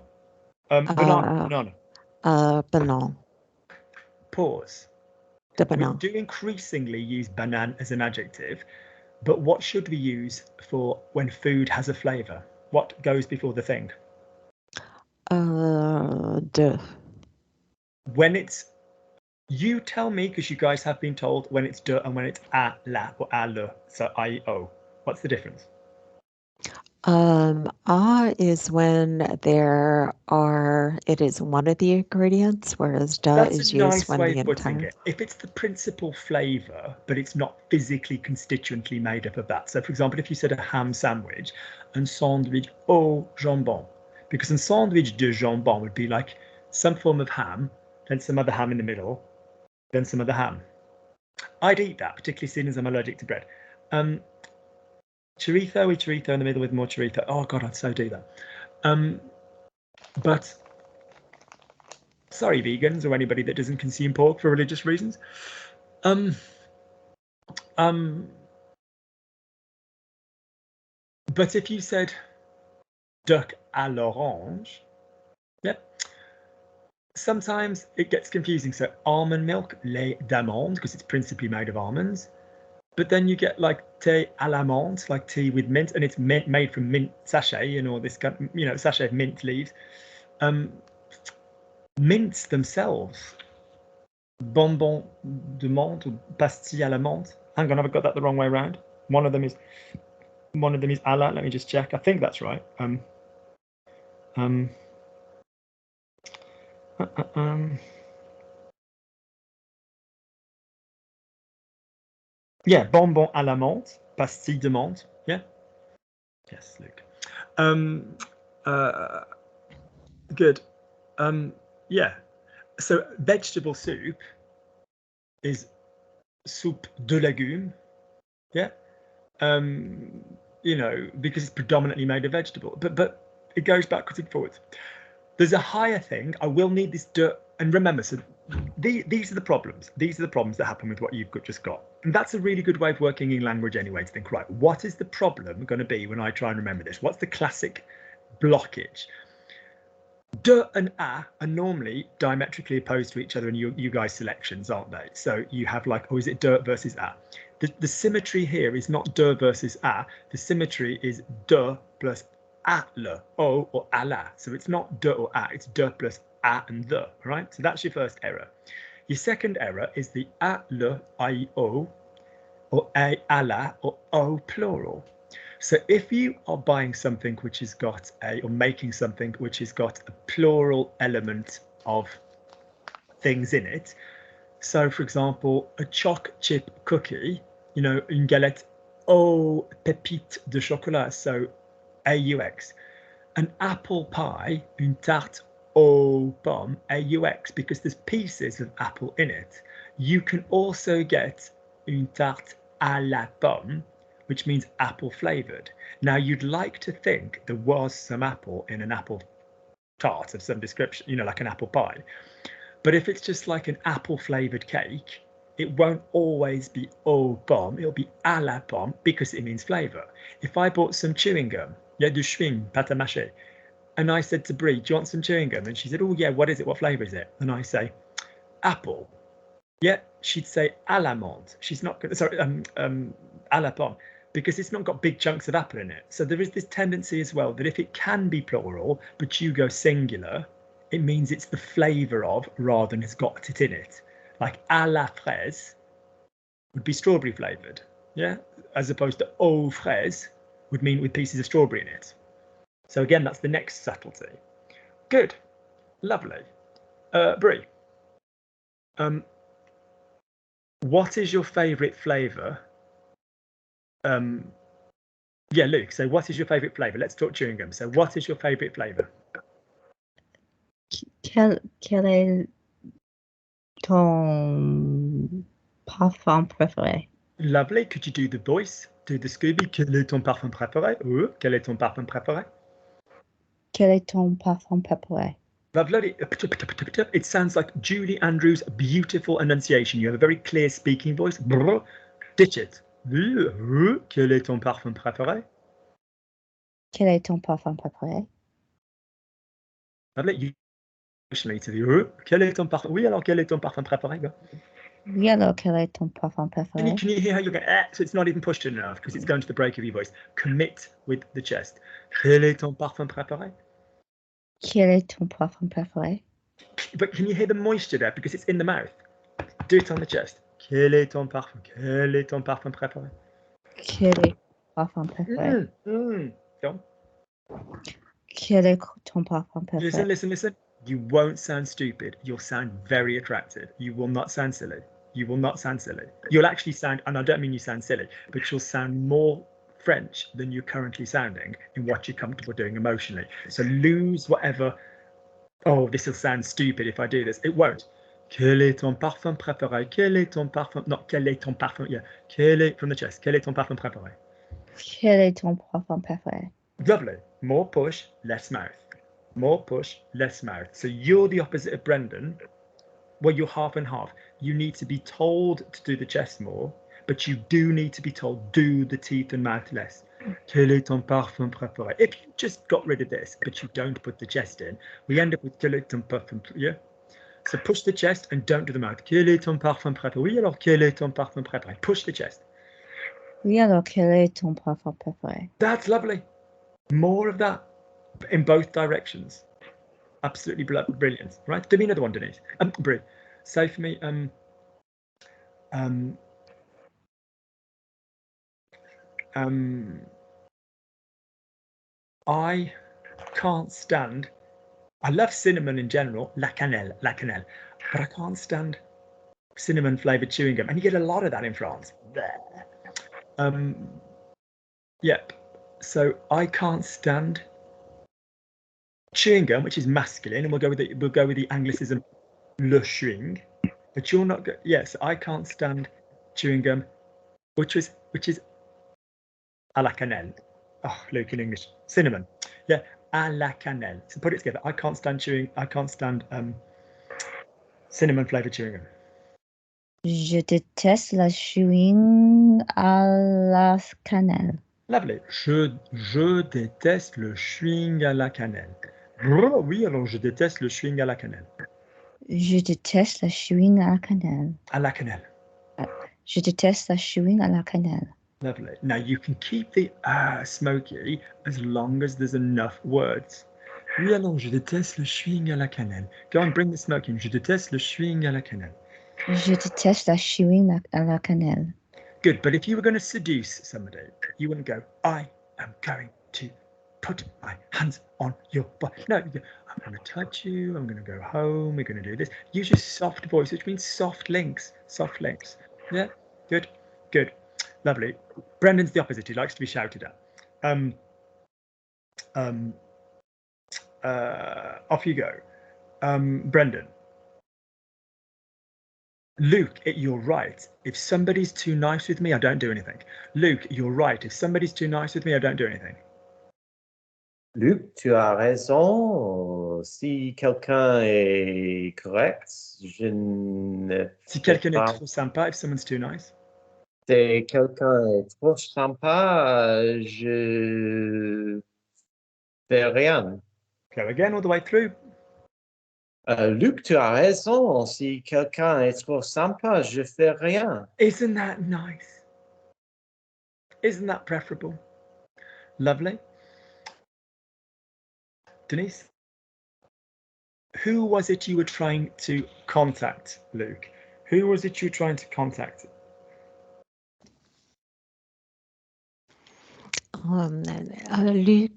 on. Banana.
Banana.
Pause.
We
do increasingly use banane as an adjective, but what should we use for when food has a flavour? What goes before the thing?
De.
When it's, you tell me, because you guys have been told when it's de and when it's a la or a le, so I-O. What's the difference?
Is when it is one of the ingredients, whereas da is used when the entire.
If it's the principal flavour, but it's not physically constituently made up of that. So, for example, if you said a ham sandwich, un sandwich au jambon, because un sandwich de jambon would be like some form of ham, then some other ham in the middle, then some other ham. I'd eat that, particularly seeing as I'm allergic to bread. Chorizo with chorizo in the middle with more chorizo. Oh God, I'd so do that. But sorry, vegans or anybody that doesn't consume pork for religious reasons. But if you said duck à l'orange, yeah, sometimes it gets confusing. So almond milk, lait d'amande, because it's principally made of almonds. But then you get like thé à la menthe, like tea with mint, and it's made from mint sachet, you know, this kind, you know, sachet of mint leaves. Mints themselves, bonbon de menthe or pastille à la menthe. Hang on, have I got that the wrong way around? One of them is à la. Let me just check. I think that's right. Yeah, bonbon à la menthe, pastille de menthe. Yeah. Yes, Luke. Good. Yeah. So vegetable soup is soupe de légumes. Yeah. You know, because it's predominantly made of vegetable, but it goes backwards and forwards. There's a higher thing. I will need this dirt. And remember, so these are the problems. These are the problems that happen with what you've just got. And that's a really good way of working in language anyway, to think, right, what is the problem going to be when I try and remember this? What's the classic blockage? De and a are normally diametrically opposed to each other in you guys' selections, aren't they? So you have like, oh, is it de versus a? The symmetry here is not de versus a. The symmetry is de plus a le, o or a la. So it's not de or a, it's de plus a and the, right? So that's your first error. Your second error is the a le, I, o, or a la, or o plural. So if you are buying something which has got or making something which has got a plural element of things in it, so for example, a choc chip cookie, you know, une galette aux pépites de chocolat, so AUX. An apple pie, une tarte aux pommes, AUX, because there's pieces of apple in it. You can also get une tarte à la pomme, which means apple flavored. Now, you'd like to think there was some apple in an apple tart of some description, you know, like an apple pie. But if it's just like an apple flavored cake, it won't always be aux pommes, it'll be à la pomme because it means flavor. If I bought some chewing gum, yeah, du chewing, pâte à mâcher, and I said to Brie, do you want some chewing gum? And she said, oh yeah, what is it? What flavor is it? And I say, apple. Yeah, she'd say à la menthe. She's not going to, sorry, à la pomme, because it's not got big chunks of apple in it. So there is this tendency as well that if it can be plural, but you go singular, it means it's the flavor of rather than it's got it in it. Like à la fraise would be strawberry flavored, yeah, as opposed to aux fraises would mean with pieces of strawberry in it. So again, that's the next subtlety. Good, lovely. Brie, what is your favorite flavor? Yeah, Luke, so what is your favorite flavor? Let's talk chewing gum. So what is your favorite flavor?
Quel est ton parfum préféré?
Lovely. Could you do the voice? Do the Scooby? Quel est ton parfum préféré? Ou quel est ton parfum préféré?
Quel est ton parfum préféré?
Lovely. It sounds like Julie Andrews' beautiful enunciation. You have a very clear speaking voice. Ditch it. Quel est ton parfum préféré?
Quel est ton parfum préféré?
Lovely. Usually to the quel est ton parfum? Oui, alors quel est ton parfum préféré? Go.
Oui, alors quel est ton parfum préféré?
Can you hear how you're going? So it's not even pushed in enough because it's going to the break of your voice. Commit with the chest. Quel est ton parfum préféré?
Quel est ton parfum préféré?
But can you hear the moisture there because it's in the mouth? Do it on the chest. Quel est ton parfum? Quel est ton parfum préféré?
Quel est ton parfum préféré?
Go on.
Quel est ton parfum préféré?
Listen. You won't sound stupid. You'll sound very attractive. You will not sound silly. You will not sound silly. You'll actually sound, and I don't mean you sound silly, but you'll sound more French than you're currently sounding in what you're comfortable doing emotionally. So lose whatever, oh, this will sound stupid if I do this. It won't. Quel est ton parfum préféré? Quel est ton parfum? Not quel est ton parfum. Yeah. Quel est, from the chest. Quel est ton parfum préféré?
Quel est ton parfum préféré?
Lovely. More push, less mouth. More push, less mouth. So you're the opposite of Brendan. Well, you're half and half. You need to be told to do the chest more, but you do need to be told do the teeth and mouth less. Quel est ton parfum préféré? If you just got rid of this, but you don't put the chest in, we end up with quel est ton parfum, yeah? So push the chest and don't do the mouth. Quel est ton parfum préféré? Oui, alors quel est ton parfum préféré? Push the chest.
Oui, alors quel est ton parfum préféré?
That's lovely. More of that in both directions. Absolutely brilliant. Right? Give me another one, Denise. Brie. Say for me, I can't stand. I love cinnamon in general, la cannelle, but I can't stand cinnamon flavored chewing gum, and you get a lot of that in France. Yep. So I can't stand chewing gum, which is masculine, and we'll go with the Anglicism le chewing. But you're not good. Yes, I can't stand chewing gum, which is à la cannelle. Oh, Luke in English. Cinnamon. Yeah, à la cannelle. So put it together. I can't stand cinnamon flavored chewing gum.
Je déteste la chewing à la cannelle.
Lovely. Je déteste le chewing à la cannelle. Oui, alors je déteste le chewing à la cannelle.
Je déteste la chewing à la cannelle.
À la cannelle.
Je déteste la chewing à la cannelle.
Lovely. Now you can keep the smoky as long as there's enough words. Oui, alors je déteste le chewing à la cannelle. Go on, bring the smoke in. Je déteste le chewing à la cannelle.
Je déteste la chewing à la cannelle.
Good, but if you were going to seduce somebody, you wouldn't go, I am going to put my hands on your body. No, you go, I'm going to touch you, I'm going to go home, we're going to do this. Use your soft voice, which means soft links. Yeah, good. Lovely. Brendan's the opposite. He likes to be shouted at. Off you go. Brendan. Luke, you're right. If somebody's too nice with me, I don't do anything. Luke, you're right. If somebody's too nice with me, I don't do anything.
Luc, tu as raison. Si quelqu'un est correct, je ne
Si quelqu'un
fais
est
pas.
trop sympa, if someone's too nice.
Si quelqu'un est trop sympa, je fais rien.
Go again all the way through.
Luc, tu as raison. Si quelqu'un est trop sympa, je fais rien.
Isn't that nice? Isn't that preferable? Lovely. Denise, who was it you were trying to contact, Luke? Who was it you were trying to contact?
Luc,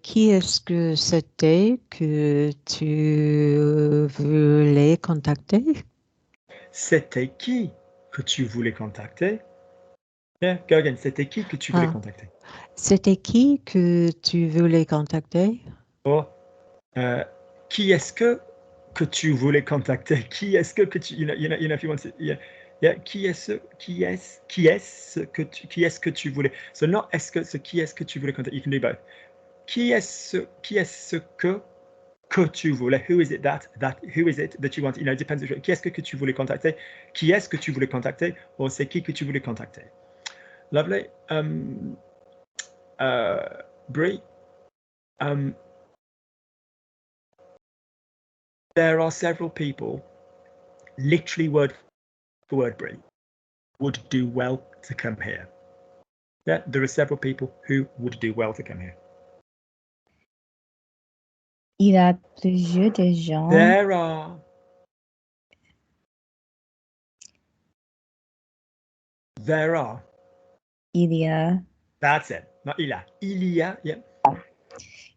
qui est-ce que c'était que tu voulais contacter?
C'était qui que tu voulais contacter? Yeah, go again. C'était qui que tu voulais contacter?
C'était qui que tu voulais contacter?
Or, qui est-ce que tu voulais contacter? Qui est-ce que tu, you know, if you want to, yeah, qui est-ce que tu voulais? So not est-ce que, so qui est-ce que tu voulais contacter? You can do both. Qui est-ce que tu voulais? Who is it that who is it that you want? You know, it depends. Qui est-ce que tu voulais contacter? Qui est-ce que tu voulais contacter? Or c'est qui que tu voulais contacter? Lovely. Brie. There are several people, literally word for word, Brie, would do well to come here. Yeah, there are several people who would do well to come here.
Il y a plusieurs de gens.
There are.
Il y a.
That's it. Not il a. Il y a. Yeah.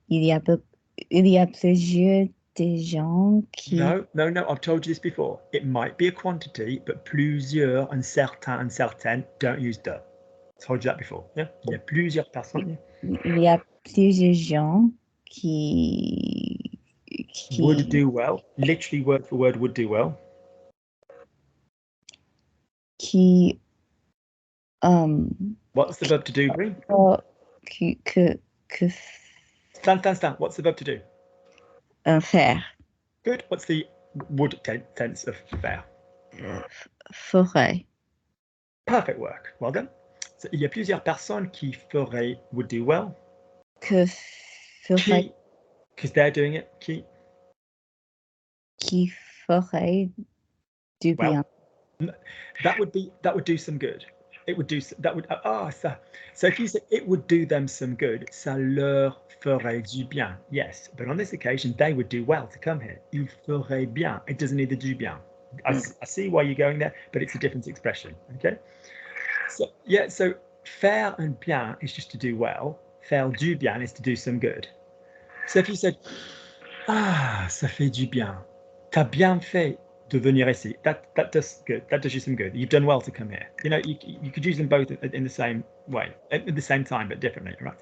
Il y a plusieurs de gens qui.
No. I've told you this before. It might be a quantity, but plusieurs and certaines don't use de. I told you that before. Yeah. Il y a plusieurs personnes.
Il y a plusieurs gens qui
would do well. Literally word for word would do well.
Qui.
What's the verb to do, Brie? Stand. What's the verb to do?
Faire.
Good. What's the would tense of faire?
Ferait.
Perfect work. Well done. So, il y a plusieurs personnes qui feraient would do well.
Que ferait.
Because they're doing it.
Qui ferait du bien.
That would do some good. it would do that would ça. So if you say it would do them some good, ça leur ferait du bien. Yes, but on this occasion they would do well to come here. Il ferait bien. It doesn't need the du bien. I see why you're going there, but it's a different expression. Okay. So yeah, so faire un bien is just to do well. Faire du bien is to do some good. So if you said, ah, ça fait du bien. T'as bien fait de venir ici. That does good. That does you some good. You've done well to come here. You know, you could use them both in the same way, at the same time, but differently, right?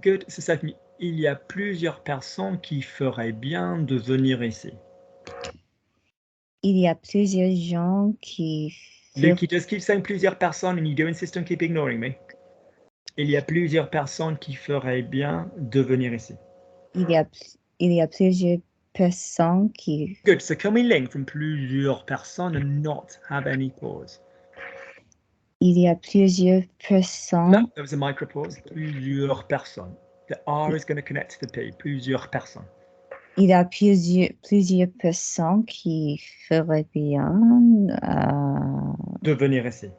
Good. So ça fait, il y a plusieurs personnes qui feraient bien de venir ici.
Il y a plusieurs gens qui
Luke, he does keep saying plusieurs personnes, and you do insist on keep ignoring me. Il y a plusieurs personnes qui feraient bien de venir ici.
il y a plusieurs personnes qui
Good. So can we link from plusieurs personnes and not have any pause?
il y a plusieurs personnes.
No, there was a micro pause. Plusieurs personnes. The R is going to connect to the P. Plusieurs personnes.
Il y a plusieurs personnes qui feraient bien
De venir ici.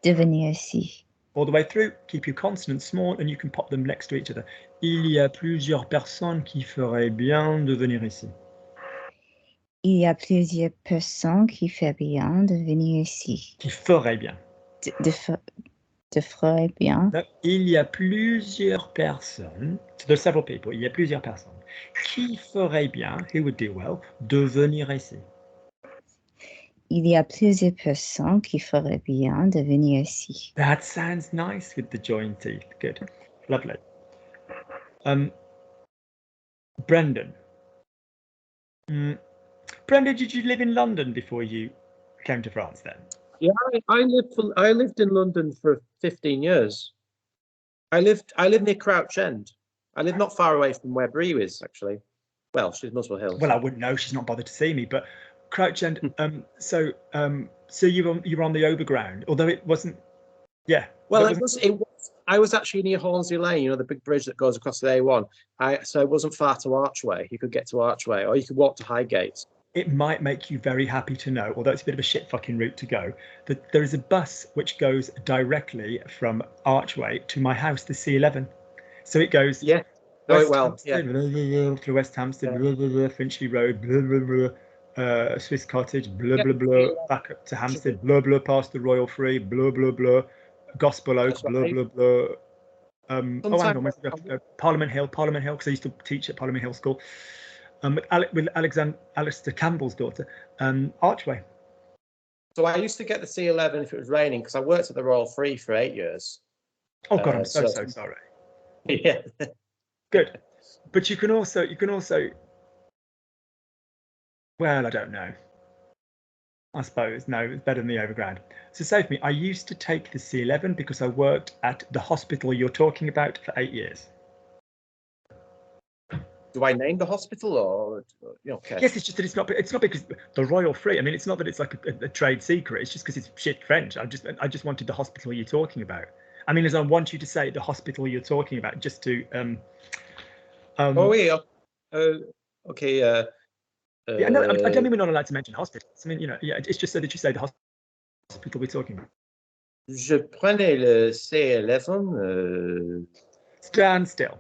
de venir ici.
All the way through, keep your consonants small and you can pop them next to each other. Il y a plusieurs personnes qui feraient bien de venir ici.
Il y a plusieurs personnes qui feraient bien de venir ici.
Qui feraient bien.
De feraient bien.
No, il y a plusieurs personnes. So there's several people. Il y a plusieurs personnes qui feraient bien, who would do well, de venir ici.
Il y a plusieurs personnes qui feraient bien de venir ici.
That sounds nice with the joined teeth. Good. Lovely. Brendan. Brendan, did you live in London before you came to France then?
Yeah, I lived in London for 15 years. I lived near Crouch End. I live not far away from where Brie is, actually. Well, she's Muswell Hill.
Well, I wouldn't know. She's not bothered to see me. But Crouch End. So you were on the overground, although it wasn't. Yeah.
Well, it was. I was actually near Hornsey Lane. You know, the big bridge that goes across the A1. So it wasn't far to Archway. You could get to Archway, or you could walk to Highgate.
It might make you very happy to know, although it's a bit of a shit fucking route to go, that there is a bus which goes directly from Archway to my house, the C11. So it goes.
Yeah.
West
well,
Hampstead, yeah. Through West Hampstead, blah, blah, blah, Finchley Road, blah, blah, blah, Swiss Cottage, blah, blah, blah, back up to Hampstead, blah, blah, past the Royal Free, blah, blah, blah, Gospel Oak, blah, blah, blah. Hang on, Parliament Hill, because I used to teach at Parliament Hill School. With Alistair Campbell's daughter, Archway.
So I used to get the C11 if it was raining, because I worked at the Royal Free for 8 years.
Oh God, I'm so sorry.
Yeah.
Good, but you can also. Well, I don't know. I suppose no, it's better than the overground. So save me. I used to take the C11 because I worked at the hospital you're talking about for 8 years.
Do I name the hospital or okay?
Yes, it's just that it's not because the Royal Free. I mean, it's not that it's like a trade secret. It's just because it's shit French. I just wanted the hospital you're talking about. I mean, as I want you to say the hospital you're talking about, just to
oh yeah. Okay.
Yeah, no, I don't mean we're not allowed to mention hospitals. I mean, yeah, it's just so that you say the hospital we're talking about.
Je prenais le C11.
Stand still.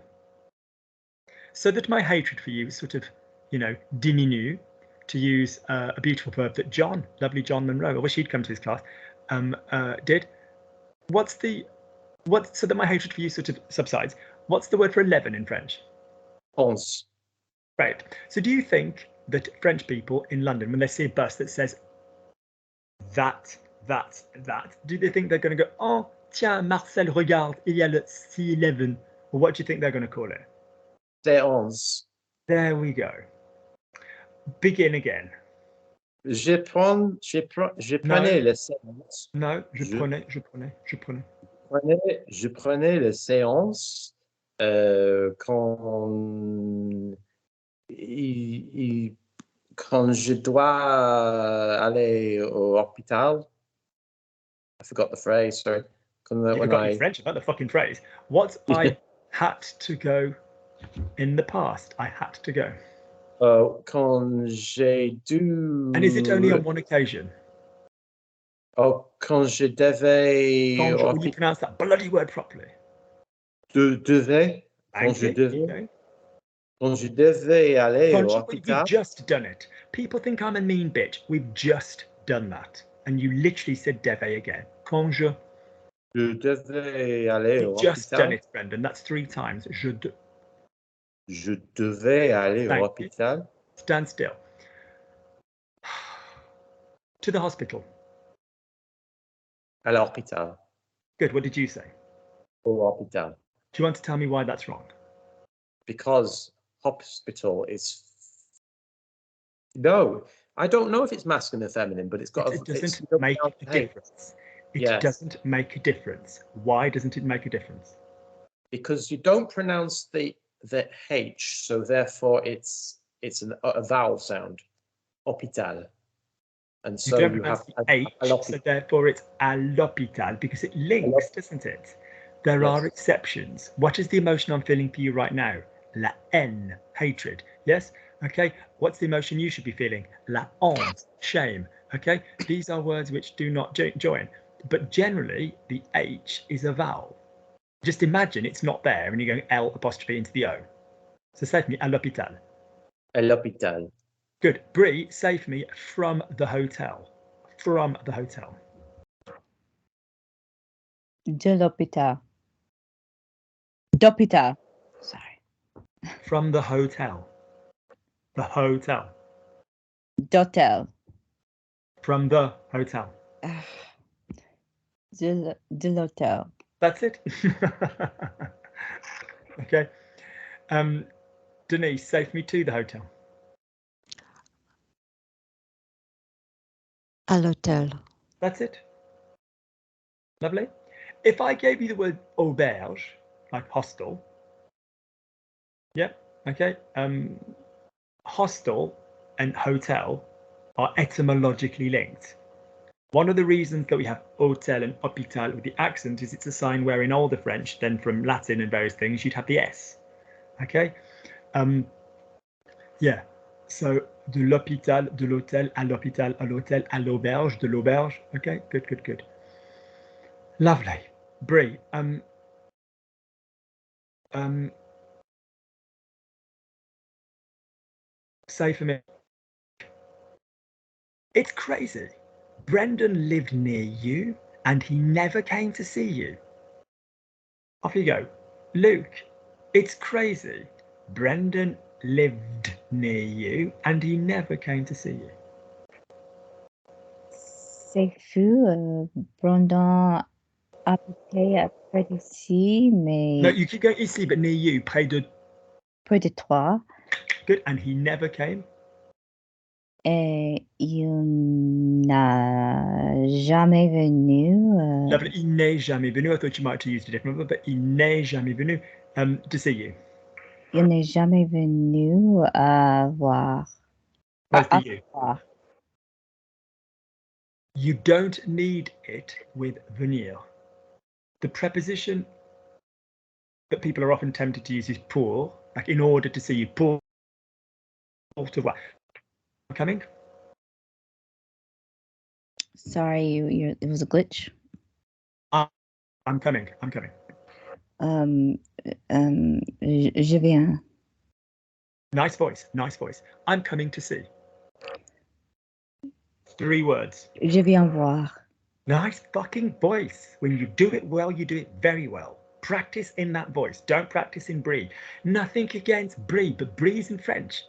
So that my hatred for you sort of, diminue, to use a beautiful verb that lovely John Monroe, I wish he'd come to his class, did. So that my hatred for you sort of subsides. What's the word for 11 in French?
11.
Right. So do you think that French people in London, when they see a bus that says that, do they think they're going to go, oh, tiens, Marcel, regarde, il y a le C11, or what do you think they're going to call it?
C11.
There we go. Begin again.
Je prenais le C11.
No, je prenais.
Je prenais le C11 quand je dois aller au hôpital. I forgot the phrase, sorry.
You forgot your French about the fucking phrase. What I had to go in the past. I had to go.
Quand j'ai dû...
And is it only on one occasion?
Quand Quand je devais
Quand
au
will you
hôpital.
pronounce that bloody word properly?
Devais. Quand
Thank
je
you.
devais. Quand je devais aller au
Quand we've
hôpital.
just done it. People think I'm a mean bitch. We've just done that. And you literally said deve again. Quand je.
Je devais aller
You've
au
just done
hôpital.
it, Brendan. That's 3 times. Je
devais aller au
Thank you.
hôpital.
Stand still. To the hospital.
À l'hôpital.
Good. What did you say?
Au hôpital.
Do you want to tell me why that's wrong?
Because hospital is. No, I don't know if it's masculine or feminine, but it's got
It doesn't
it's
make a difference. It
Yes.
doesn't make a difference. Why doesn't it make a difference?
Because you don't pronounce the H, so therefore it's a vowel sound. Hôpital. And
You
so
don't
you
pronounce
have
the H, so therefore it's à l'hôpital because it links, doesn't it? There
Yes.
are exceptions. What is the emotion I'm feeling for you right now? La haine, hatred. Yes? Okay. What's the emotion you should be feeling? La honte, shame. Okay. These are words which do not join. But generally, the H is a vowel. Just imagine it's not there and you're going L apostrophe into the O. So say for me, à l'hôpital.
À l'hôpital.
Good. Brie, say for me, from the hotel. From the hotel.
De l'hôpital. D'hôpital. Sorry.
From the hotel. The hotel.
D'hôtel.
From the hotel.
De l'hôtel.
That's it. Okay. Denise, say for me to the hotel.
À l'hôtel.
That's it. Lovely. If I gave you the word auberge, like hostel, yeah, okay. Hostel and hotel are etymologically linked. One of the reasons that we have hôtel and hôpital with the accent is it's a sign where in older French, then from Latin and various things, you'd have the S. Okay. Yeah. So de l'hôpital, de l'hôtel, à l'hôtel, à l'auberge, de l'auberge. Okay. Good, good, good. Lovely. Brie, say for me. It's crazy. Brendan lived near you and he never came to see you. Off you go. Luke, it's crazy. Brendan lived near you and he never came to see you.
C'est fou. Brandon habité près d'ici, mais
No, you keep going ici, but near you, près de.
près de toi.
Good. And he never came.
Et il n'a jamais venu.
Lovely. Il n'est jamais venu. I thought you might have used a different one, but il n'est jamais venu to see you.
Il n'est jamais venu voir.
No, for you.
Voir.
You don't need it with venir. The preposition that people are often tempted to use is pour, like in order to see you. Pour te voir. Coming?
Sorry, it was a glitch.
I'm coming. I'm coming.
Je viens.
Nice voice. Nice voice. I'm coming to see. 3 words.
Je viens voir.
Nice fucking voice. When you do it well, you do it very well. Practice in that voice. Don't practice in Brie. Nothing against Brie, but Brie is in French.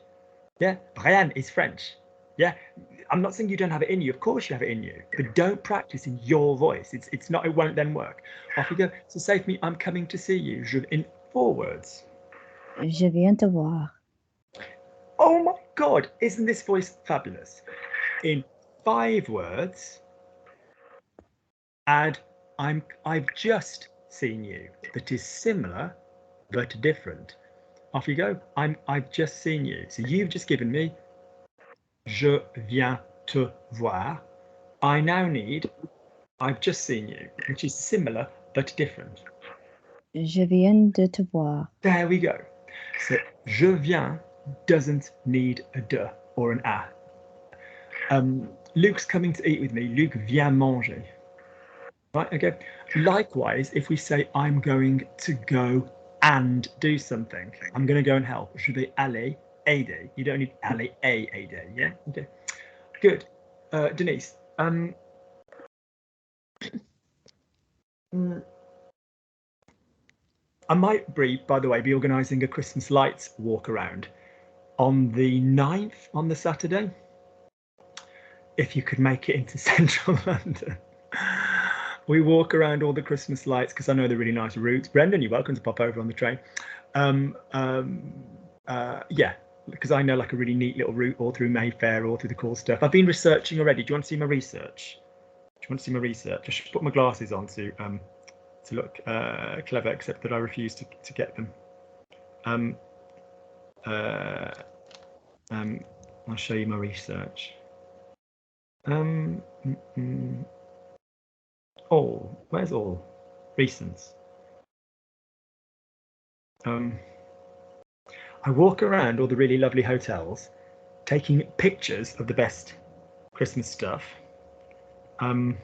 Yeah, Brian is French. Yeah, I'm not saying you don't have it in you. Of course you have it in you, but don't practice in your voice. It's not. It won't then work. Off you go. So say for me, I'm coming to see you. In 4 words.
Je viens te voir.
Oh my God! Isn't this voice fabulous? In 5 words. Add I've just seen you. That is similar, but different. Off you go. I've just seen you. So you've just given me je viens te voir. I now need I've just seen you, which is similar but different.
Je viens de te voir.
There we go. So je viens doesn't need a de or an a. Luke's coming to eat with me. Luke vient manger. Right, okay. Likewise, if we say I'm going to go and do something, I'm going to go and help. Je vais aller aider. You don't need aller aider. Yeah. Okay. Good. Denise. I might, Brie, by the way, be organising a Christmas lights walk around on the 9th, on the Saturday. If you could make it into central London. We walk around all the Christmas lights because I know they're really nice routes. Brendan, you're welcome to pop over on the train. Yeah, because I know like a really neat little route all through Mayfair, all through the cool stuff. I've been researching already. Do you want to see my research? Do you want to see my research? I should put my glasses on to look clever, except that I refuse to get them. I'll show you my research. All, where's all? Recents. I walk around all the really lovely hotels, taking pictures of the best Christmas stuff. Here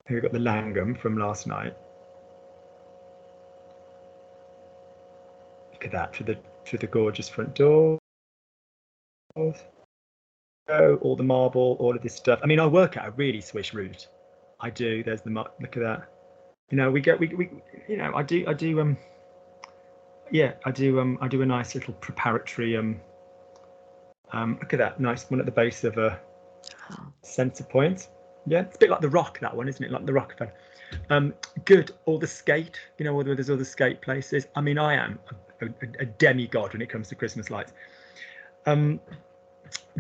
we've got the Langham from last night. Look at that, through the gorgeous front door. Oh, all the marble, all of this stuff. I mean, I work at a really swish route. I do. There's the look at that. You know, we you know, I do yeah, I do a nice little preparatory look at that, nice one at the base of a centre point. Yeah, it's a bit like the Rock, that one, isn't it? Like the Rockefeller. Good. All the skate, you know, where there's all the skate places. I mean, I am a demigod when it comes to Christmas lights.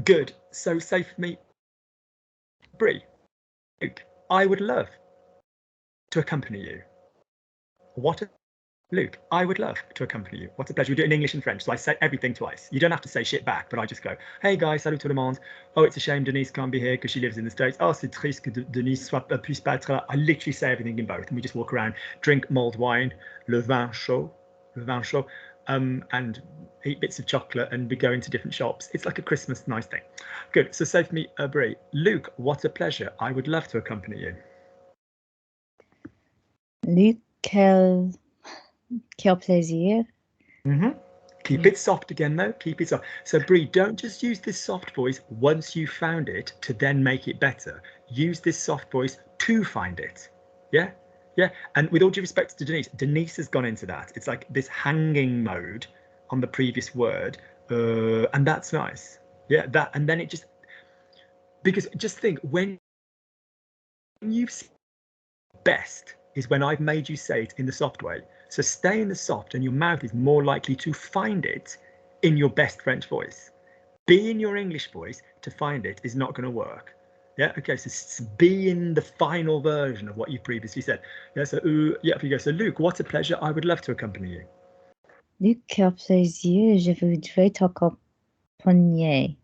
Good. So say for me, Brie, Luke, I would love to accompany you. Luke, I would love to accompany you. What a pleasure. We do it in English and French, so I say everything twice. You don't have to say shit back, but I just go, hey guys, salut tout le monde. Oh, it's a shame Denise can't be here because she lives in the States. Oh, c'est triste que Denise puisse pas être là. I literally say everything in both, and we just walk around, drink mulled wine, le vin chaud, and eat bits of chocolate, and we go into different shops. It's like a Christmas nice thing. Good. So say for me, Brie, Luke, what a pleasure. I would love to accompany you.
Luc, quel plaisir.
Keep it soft again, though. Keep it soft. So, Brie, don't just use this soft voice once you've found it to then make it better. Use this soft voice to find it. Yeah? Yeah. And with all due respect to Denise, Denise has gone into that. It's like this hanging mode on the previous word. And that's nice. Yeah, that. And then it just, because just think, when you've seen best is when I've made you say it in the soft way. So stay in the soft and your mouth is more likely to find it in your best French voice. Be in your English voice to find it is not going to work. Yeah, okay, so be in the final version of what you previously said. Yeah, so yeah, if you go, so Luke, what a pleasure, I would love to accompany you.
Luc, quel plaisir, je voudrais t'accompagner.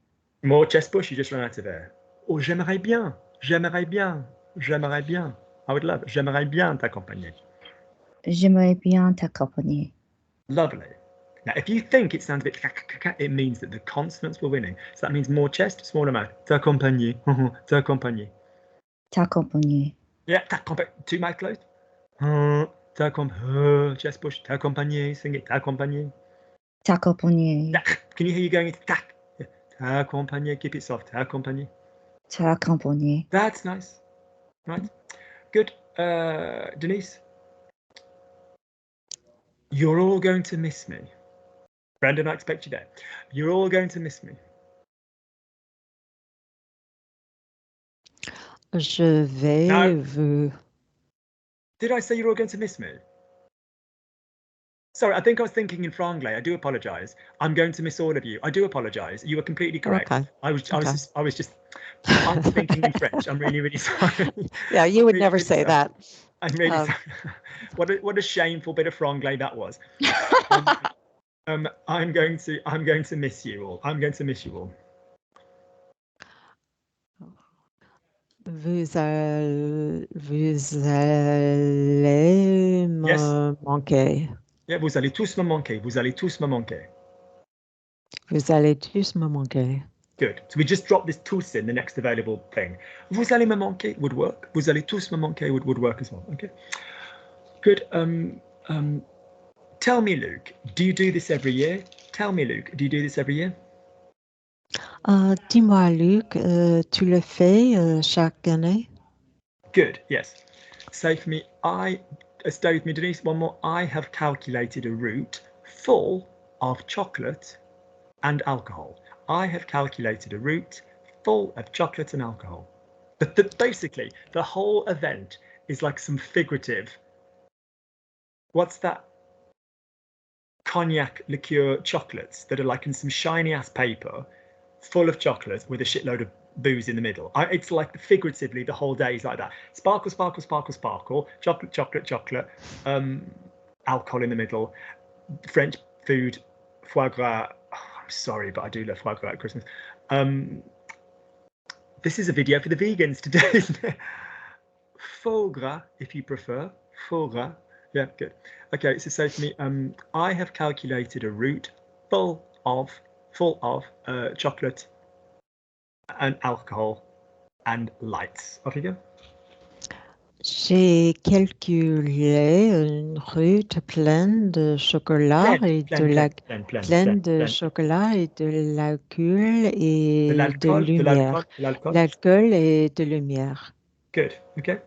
More chest push, you just ran out of air. Oh, j'aimerais bien, j'aimerais bien, j'aimerais bien. I would love it. J'aimerais bien t'accompagner.
J'aimerais bien t'accompagner.
Lovely. Now, if you think it sounds a bit, it means that the consonants were winning. So that means more chest, smaller mouth. T'accompagner. T'accompagner.
T'accompagner.
Yeah, t'accompagner. Two mouth closed. T'accompagner. Chest push. T'accompagner. Sing it. T'accompagner.
T'accompagner.
Can you hear you going into tac? Yeah. T'accompagner. Keep it soft. T'accompagner.
T'accompagner.
That's nice. Right. Good. Denise, you're all going to miss me. Brendan, I expect you there. You're all going to miss me.
Je vais vous...
Did I say you're all going to miss me? Sorry, I think I was thinking in franglais. I do apologise. I'm going to miss all of you. I do apologise. You were completely correct.
Okay.
I was just I'm thinking in French. I'm really, really sorry.
Yeah, you would
really,
never
really
say
sorry.
that.
I'm really sorry. What a shameful bit of franglais that was. I'm going to miss you all. I'm going to miss you all.
Vous allez me manquer.
Yeah, vous allez tous me manquer. Vous allez tous me manquer.
Vous allez tous me manquer.
Good. So we just drop this tous in the next available thing. Vous allez me manquer would work. Vous allez tous me manquer would work as well. Okay. Good. Tell me, Luke, do you do this every year? Tell me, Luke, do you do this every year?
Dis-moi, Luc, tu le fais chaque année?
Good. Yes. Say for me, stay with me, Denise, one more. I have calculated a route full of chocolate and alcohol. I have calculated a route full of chocolate and alcohol. But basically, the whole event is like some figurative. What's that? Cognac liqueur chocolates that are like in some shiny ass paper, full of chocolate with a shitload of booze in the middle. It's like figuratively the whole day is like that. Sparkle, sparkle, sparkle, sparkle. Chocolate, chocolate, chocolate. Alcohol in the middle. French food, foie gras. I'm sorry, but I do love foie gras at Christmas. This is a video for the vegans today, isn't it? Foie gras, if you prefer. Foie gras. Yeah, good. Okay, so say to me, I have calculated a route full of chocolate and alcohol and lights. Off you go.
J'ai calculé une route pleine de chocolat et de chocolat et de l'alcool et de lumière. L'alcool et de lumière.
Good. Okay.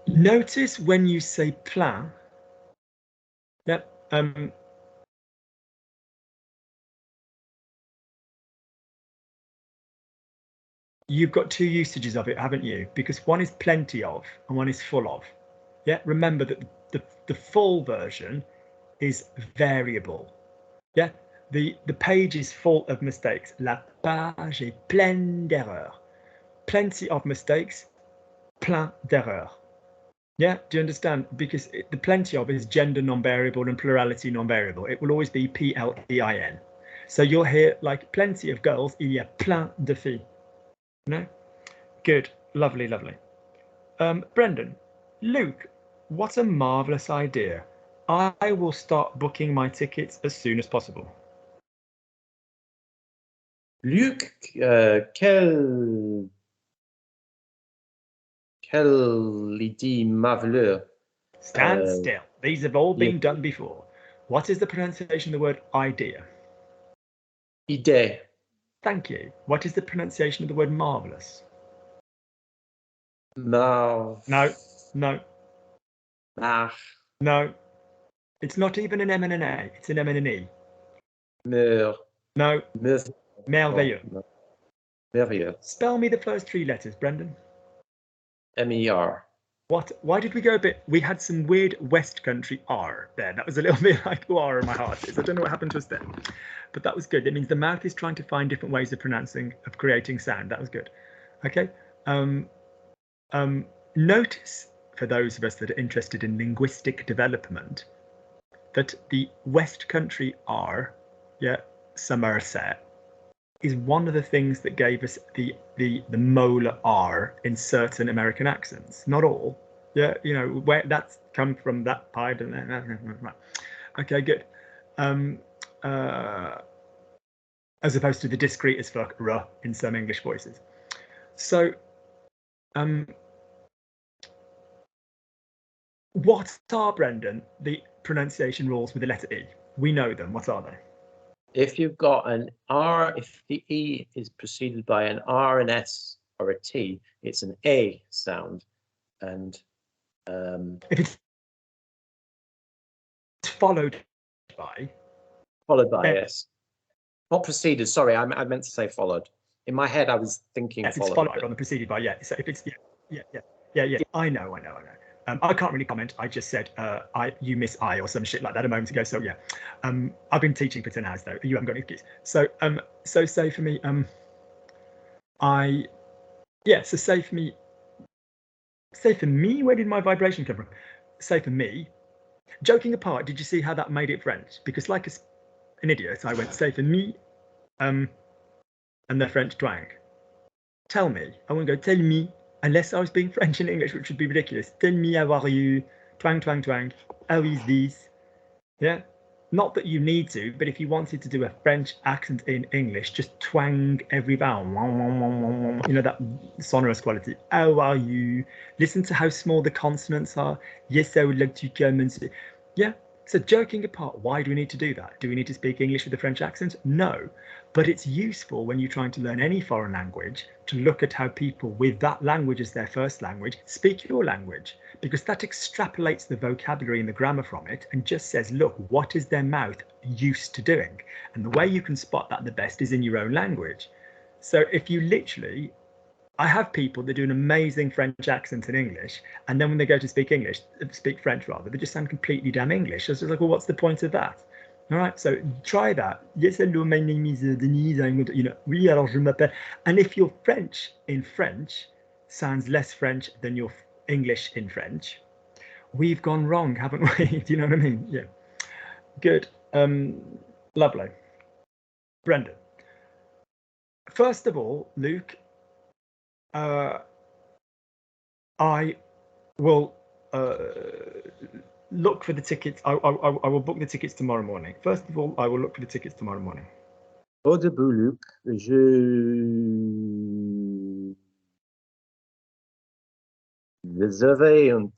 Notice when you say plein. Yep. You've got two usages of it, haven't you? Because one is plenty of and one is full of. Yeah, remember that the full version is variable. Yeah, the page is full of mistakes. La page est pleine d'erreurs. Plenty of mistakes, plein d'erreurs. Yeah, do you understand? Because the plenty of is gender non-variable and plurality non-variable. It will always be P-L-E-I-N. So you'll hear like plenty of girls, il y a plein de filles. No? Good. Lovely, lovely. Brendan, Luke, what a marvellous idea. I will start booking my tickets as soon as possible.
Luc, quelle idée marveilleuse.
Stand still. These have all been done before. What is the pronunciation of the word idea?
Idée.
Thank you. What is the pronunciation of the word marvellous?
No.
No. It's not even an M and an A. It's an M and an E. No. Merveilleux.
Merveilleux.
Spell me the first three letters, Brendan.
M-E-R.
What? Why did we go a bit? We had some weird West Country R there. That was a little bit like R in my heart. I don't know what happened to us there. But that was good. It means the mouth is trying to find different ways of creating sound. That was good. Okay. Notice, for those of us that are interested in linguistic development, that the West Country R, Somerset, is one of the things that gave us the molar R in certain American accents. Not all. Yeah, you know, where that's come from, that pipe. Okay, good. As opposed to the discreet as fuck R in some English voices. So, what are, Brendan, the pronunciation rules with the letter E? We know them. What are they?
If you've got an R, if the E is preceded by an R, an S, or a T, it's an A sound. And
if it's followed by?
Followed by, yes. Not preceded, sorry, I meant to say followed. In my head, I was thinking
yes,
followed.
It's followed on the preceded by, yeah. So if it's, yeah. I know. I can't really comment. I just said you miss I or some shit like that a moment ago. So yeah, I've been teaching for 10 hours though. You haven't got any excuse. So so say for me, say for me, where did my vibration come from? Say for me, joking apart, did you see how that made it French? Because like an idiot, I went say for me, and the French twang. Tell me. I won't go tell me. Unless I was being French and English, which would be ridiculous. Tell me, how are you? Twang, twang, twang. How is this? Yeah. not that you need to, but if you wanted to do a French accent in English, just twang every vowel. You know, that sonorous quality. How are you? Listen to how small the consonants are. Yes, I would like to come and say. Yeah. So joking apart, why do we need to do that? Do we need to speak English with a French accent? No. But it's useful when you're trying to learn any foreign language to look at how people with that language as their first language speak your language, because that extrapolates the vocabulary and the grammar from it and just says, look, what is their mouth used to doing? And the way you can spot that the best is in your own language. So if you literally, I have people that do an amazing French accent in English, and then when they go to speak French rather, they just sound completely damn English. So it's like, well, what's the point of that? All right, so try that. Yes, hello, my name is Denise. I'm going to, you know, oui, alors je m'appelle. And if your French in French sounds less French than your English in French, we've gone wrong, haven't we? Do you know what I mean? Yeah. Good. Lovely. Brendan. First of all, Luke, I will look for the tickets. I will book the tickets tomorrow morning. First of all, I will look for the tickets tomorrow morning.
Au début, Luc, je réserverai un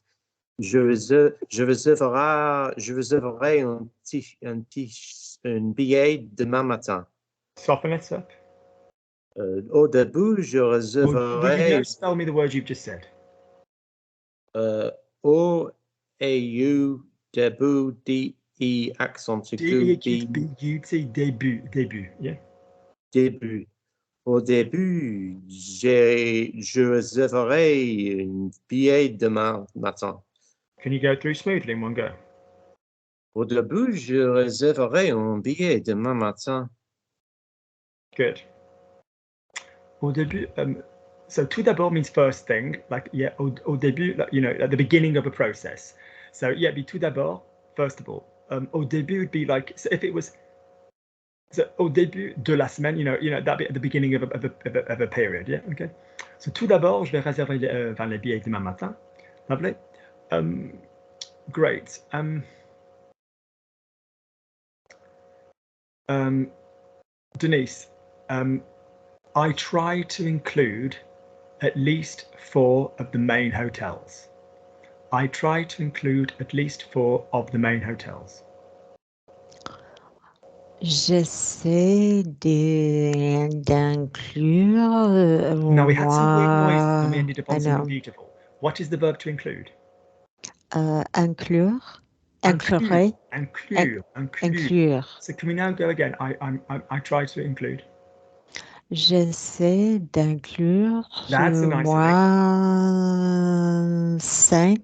billet demain matin.
Soften it up.
Au début, je réserverai.
Will you not spell me the words you've just said?
O A U début D-E accent aigu
B-U-T début, yeah.
Début. Au début, je réserverai un billet demain matin.
Can you go through smoothly in one go?
Au début, je réserverai un billet demain matin.
Good. Au début, so tout d'abord means first thing, like, yeah, au début, like, you know, at the beginning of a process. So yeah, be tout d'abord, first of all. Au début would be like, so if it was, so au début de la semaine, you know, that'd be at the beginning of a period, yeah, okay. So tout d'abord, je vais réserver les billets demain matin. Lovely. Great. Denise, I try to include at least 4 of the main hotels. I try to include at least 4 of the main hotels.
J'essaie d'inclure.
Now we had some weird noises and we ended up on something beautiful. What is the verb to include?
Inclure.
Include.
Inclure.
So can we now go again? I try to include.
J'essaie d'inclure
That's a nice
moins 5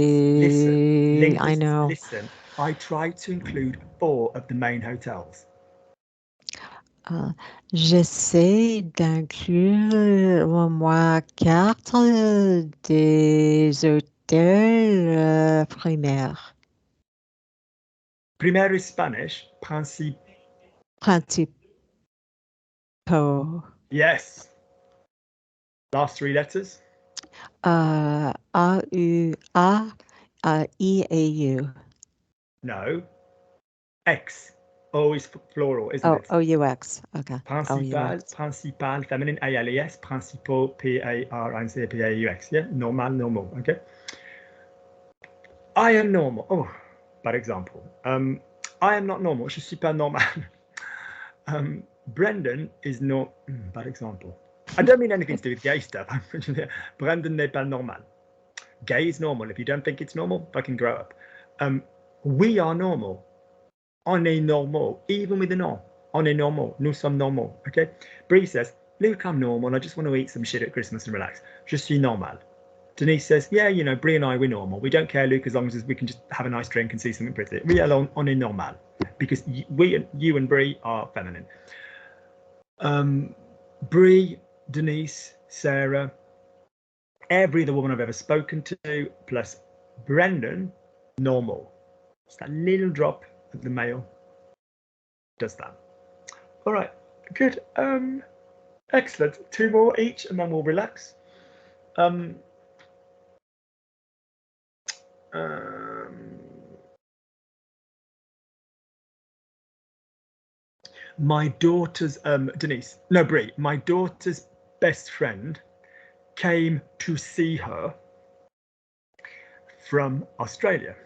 Linguists,
I know.
Listen. I try to include 4 of the main hotels.
J'essaie d'inclure au moins 4 des hôtels primaires.
Primaire is Spanish.
Principaux.
Yes. Last 3 letters.
A-U-A-I-A-U.
No. X. O is plural, isn't it?
O-U-X. Okay.
Principal, feminine, A-L-E-S. Principaux, P-A-R-I-C-P-A-U-X. Yeah, normal, okay. I am normal. Oh, bad example. I am not normal. Je suis pas normal. Brendan is not, bad example. I don't mean anything to do with gay stuff. Brendan n'est pas normal. Gay is normal. If you don't think it's normal, fucking grow up. We are normal. On est normal. Even with the no. On est normal. Nous sommes normaux. Okay? Bree says, Luke, I'm normal. I just want to eat some shit at Christmas and relax. Je suis normal. Denise says, yeah, you know, Bree and I, we're normal. We don't care, Luke, as long as we can just have a nice drink and see something pretty. We are on est normal. Because you and Bree are feminine. Bree, Denise, Sarah, every other woman I've ever spoken to, plus Brendan, normal. Just that little drop of the male does that. All right, good. Excellent. 2 more each, and then we'll relax. My daughter's Denise, no, Brie, my daughter's best friend came to see her from Australia.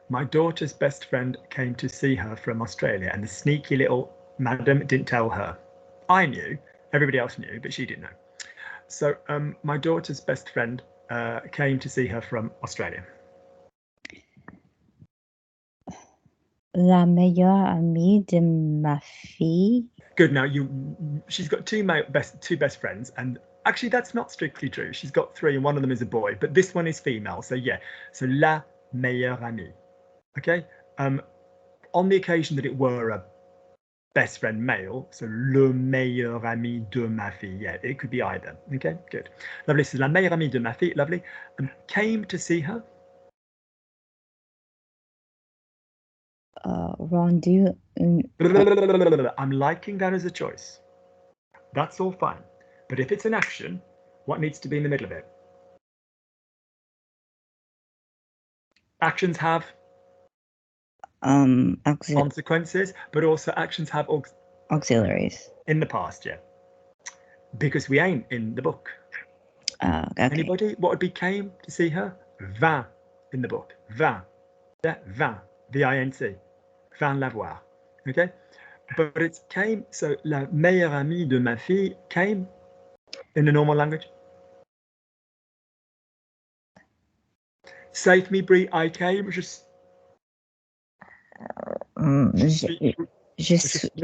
My daughter's best friend came to see her from Australia, and the sneaky little madam didn't tell her. I knew, everybody else knew, but she didn't know. So my daughter's best friend came to see her from Australia.
La meilleure amie de ma fille.
Good. Now she's got two best friends, and actually that's not strictly true. She's got three, and one of them is a boy, but this one is female. So yeah. So la meilleure amie. Okay. On the occasion that it were a best friend male, so le meilleur ami de ma fille. Yeah, it could be either. Okay, good. Lovely. So la meilleure amie de ma fille. Lovely. Came to see her.
Rendu.
I'm liking that as a choice. That's all fine. But if it's an action, what needs to be in the middle of it? Actions have consequences, but also actions have
auxiliaries.
In the past, yeah. Because we ain't in the book.
Okay.
Anybody? What would be came to see her? Vint in the book. Vint. Yeah, vint. V-I-N-T. Vint la voir. Okay? But it's came, so la meilleure amie de ma fille came in the normal language. Say to me, Brie, I came.
Je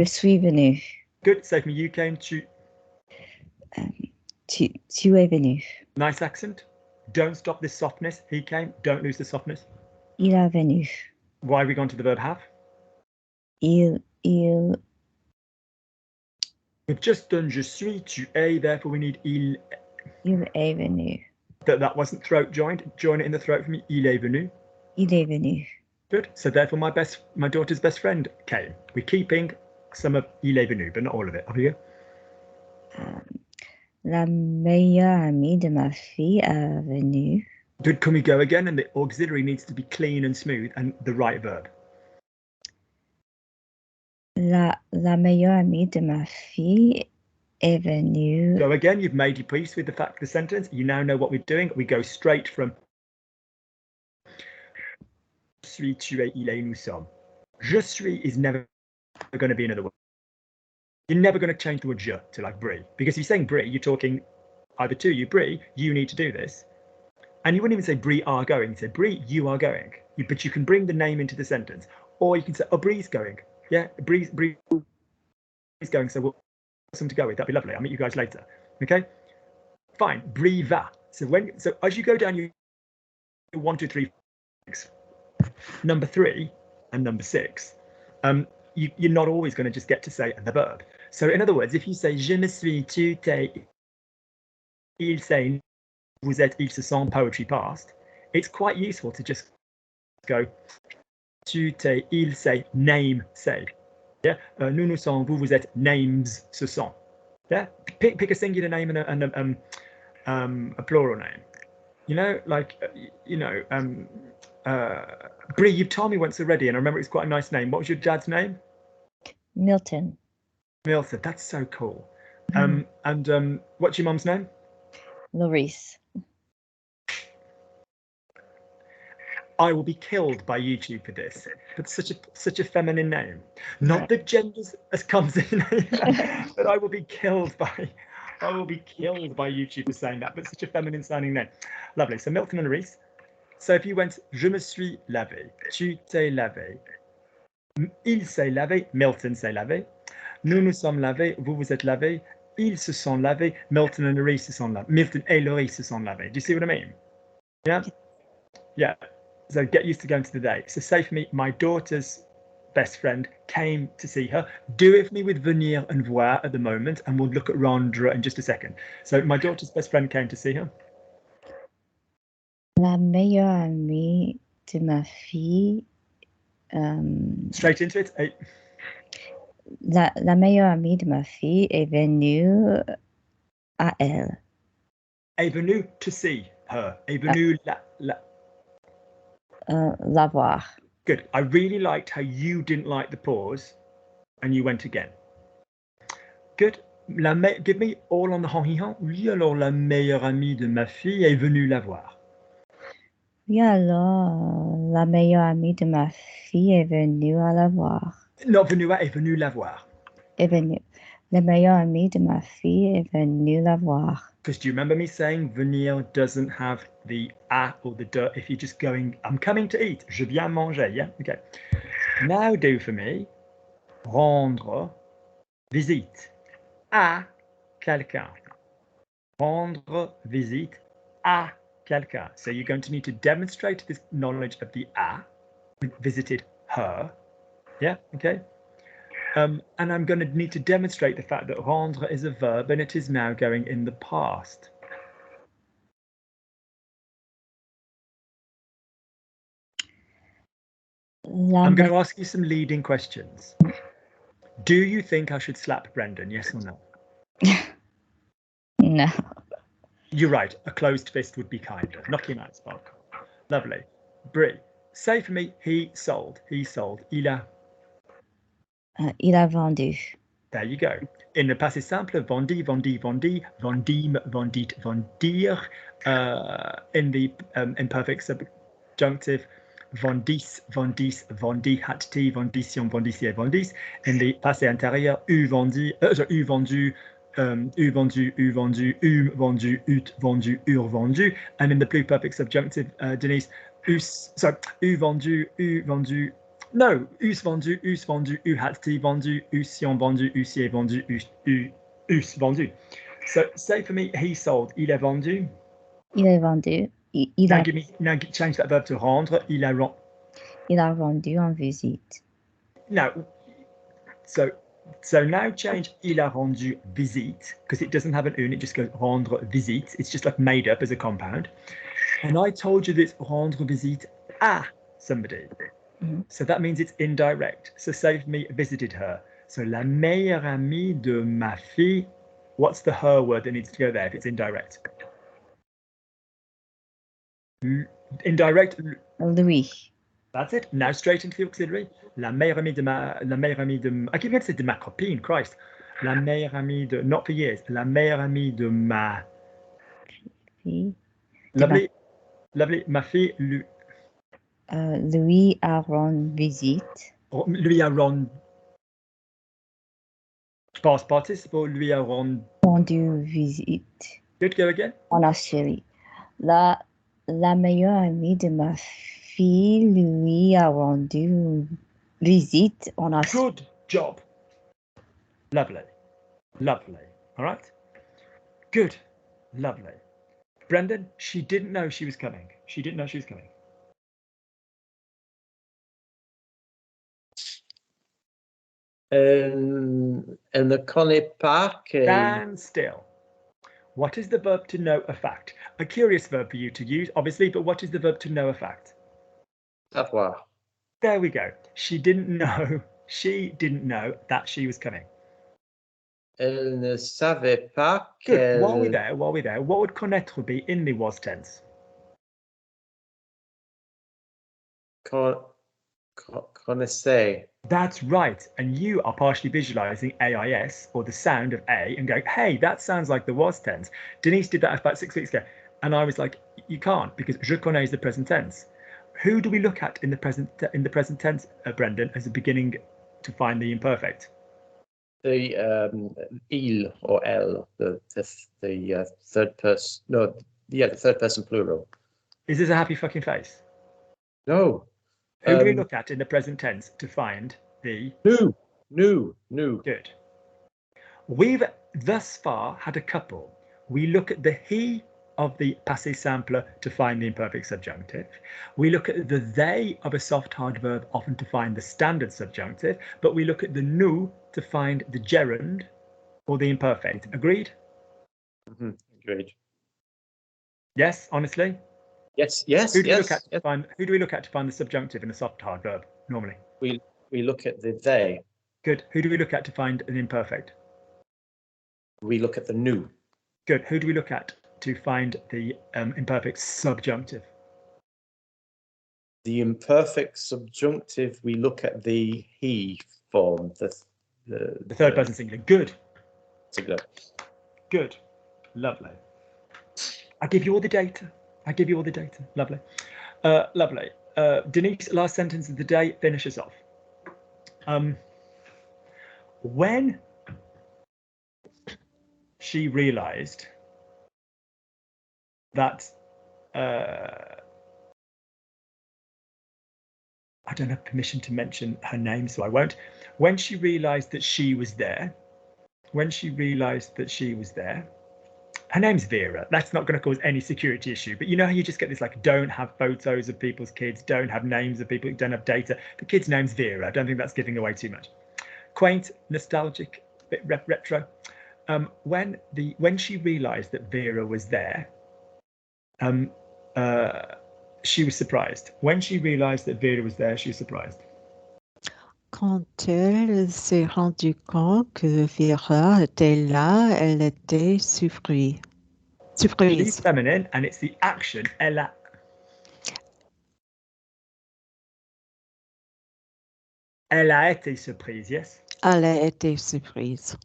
suis venu.
Good. Say to me, you came. Tu
es venu.
Nice accent. Don't stop this softness. He came. Don't lose the softness.
Il a venu.
Why have we gone to the verb have?
Il.
We've just done je suis, tu es, therefore we need il.
Il est venu.
That wasn't throat joined. Join it in the throat for me. Il est venu.
Il est venu.
Good. So therefore my daughter's best friend came. We're keeping some of il est venu, but not all of it. Off you go.
La meilleure amie de ma fille est venue.
Good. Can we go again? And the auxiliary needs to be clean and smooth and the right verb.
La meilleure amie de ma fille est venue.
So again, you've made your peace with the fact of the sentence. You now know what we're doing. We go straight from je suis, tu es, il est, nous sommes. Je suis is never going to be another word. You're never going to change the word je to like Brie, because if you're saying Brie, you're talking either to you, Brie, you need to do this. And you wouldn't even say Brie are going. You say Brie, you are going. But you can bring the name into the sentence, or you can say, oh, Brie's going. Yeah, Brie's going, so we'll have some to go with. That'd be lovely. I'll meet you guys later. Okay, fine. Brie va. So as you go down your 1, 2, 3, 6, number 3 and number 6, you're not always going to just get to say the verb. So in other words, if you say je me suis, tu t'es, il s'est, vous êtes, ils se sont, poetry past, it's quite useful to just go tu t'es, il s'est, name say. Yeah, nous nous sommes, vous vous êtes, names se sont. Yeah, pick a singular name and a plural name. You know, like Brie, you've told me once already, and I remember it's quite a nice name. What was your dad's name?
Milton.
Milton. That's so cool. And what's your mum's name?
Laurice.
I will be killed by YouTube for this. It's such a feminine name. Not that genders as comes in, but I will be killed by YouTube for saying that. But such a feminine sounding name. Lovely. So Milton and Laurice. So if you went, je me suis lavé, tu t'es lavé, il s'est lavé, Milton s'est lavé, nous nous sommes lavés, vous vous êtes lavés, ils se sont lavés, Milton and Laurice se sont lavés, Milton et Laurice se sont lavés. Do you see what I mean? Yeah? Yeah. So get used to going to the day. So say for me, my daughter's best friend came to see her. Do it for me with venir and voir at the moment, and we'll look at rendre in just a second. So my daughter's best friend came to see her.
La meilleure amie de ma fille.
Straight into it.
La meilleure amie de ma fille est venue à elle.
Est venue to see her. Est venue
la voir.
Good. I really liked how you didn't like the pause and you went again. Good. Give me all on the han. Oui, alors la meilleure amie de ma fille est venue la voir.
Oui, alors la meilleure amie de ma fille est venue à la voir.
Non, est venue la voir.
Est venue. La meilleure amie de ma fille est venue la voir.
Because do you remember me saying venir doesn't have the a or the de if you're just going, I'm coming to eat, je viens manger, yeah? Okay. Now do for me, rendre visite à quelqu'un. Rendre visite à quelqu'un. So you're going to need to demonstrate this knowledge of the a. We visited her. Yeah, okay. And I'm going to need to demonstrate the fact that rendre is a verb and it is now going in the past. I'm going to ask you some leading questions. Do you think I should slap Brendan? Yes or no?
No.
You're right. A closed fist would be kinder. Knock him out, Spark. Lovely. Brie, say for me, he sold. He sold. Il a.
Il a vendu.
There you go. In the passé simple, vendi, vendi, vendi, vendim, vendit, vendir. In the imperfect subjunctive, vendis, vendis, vendi, hat-ti, vendition, vendissier, vendis. In the passé antérieur, eu vendi, eu vendu, eu vendu, eu vendu, vendu, ut vendu, ur vendu. And in the pluperfect subjunctive, Denise, eu vendu, vendu. No, us vendu, u hat-ti vendu, usion vendu, usier vendu, us vendu. So say for me, he sold, il a vendu.
Il a vendu.
Now change that verb to rendre. Il a
rendu en visite.
Now, so now change il a rendu visite, because it doesn't have an un, it just goes rendre visite. It's just like made up as a compound. And I told you this rendre visite à somebody.
Mm-hmm.
So that means it's indirect. So say for me, visited her. So la meilleure amie de ma fille. What's the her word that needs to go there if it's indirect? Indirect.
Louis.
That's it. Now straight into the auxiliary. La meilleure amie de I keep going to say de ma copine, Christ. La meilleure amie de, not for years. La meilleure amie de ma.
Fille.
Lovely. Ma fille,
Louis a rendu visite.
Lui a rendu. Past participle, lui a
rendu visite.
Good, go again.
En Australie. La meilleure amie de ma fille lui a rendu visite en Australie.
Good job. Lovely. All right. Good. Lovely. Brendan, she didn't know she was coming.
Elle ne connaît pas que...
Stand still. What is the verb to know a fact? A curious verb for you to use, obviously, but what is the verb to know a fact?
Savoir.
There we go. She didn't know that she was coming.
Elle ne savait pas
Good.
qu'elle...
While we're there, what would connaître be in the was tense?
Connaissait.
That's right. And you are partially visualizing AIS, or the sound of A, and going, hey, that sounds like the was tense. Denise did that about 6 weeks ago. And I was like, you can't, because je connais is the present tense. Who do we look at in the present tense, Brendan, as a beginning to find the imperfect?
The il or elle, the third person. No, yeah, the third person plural.
Is this a happy fucking face?
No.
Who do we look at in the present tense to find the
new?
Good. We've thus far had a couple. We look at the he of the passé simple to find the imperfect subjunctive. We look at the they of a soft hard verb, often to find the standard subjunctive, but we look at the nous to find the gerund or the imperfect. Agreed?
Mm-hmm. Agreed.
Yes, honestly?
Yes.
Who do we look at to find the subjunctive in a soft hard verb normally?
We look at the they.
Good. Who do we look at to find an imperfect?
We look at the nous.
Good. Who do we look at to find the imperfect subjunctive?
The imperfect subjunctive, we look at the he form, the
third person singular. Good.
to go.
Good. Lovely. I give you all the data. I give you all the data. Lovely. Lovely. Denise, last sentence of the day, finish us off. When she realized that I don't have permission to mention her name, so I won't. When she realized that she was there, her name's Vera. That's not going to cause any security issue. But you know how you just get this, like, don't have photos of people's kids, don't have names of people, don't have data. The kid's name's Vera. I don't think that's giving away too much. Quaint, nostalgic, bit retro. When she realized that Vera was there, she was surprised. When she realized that Vera was there, she was surprised.
Quand elle s'est rendue compte que Vera était là, elle était surprise.
She's feminine, and it's the action. Elle a été surprise, yes?
Elle a été surprise.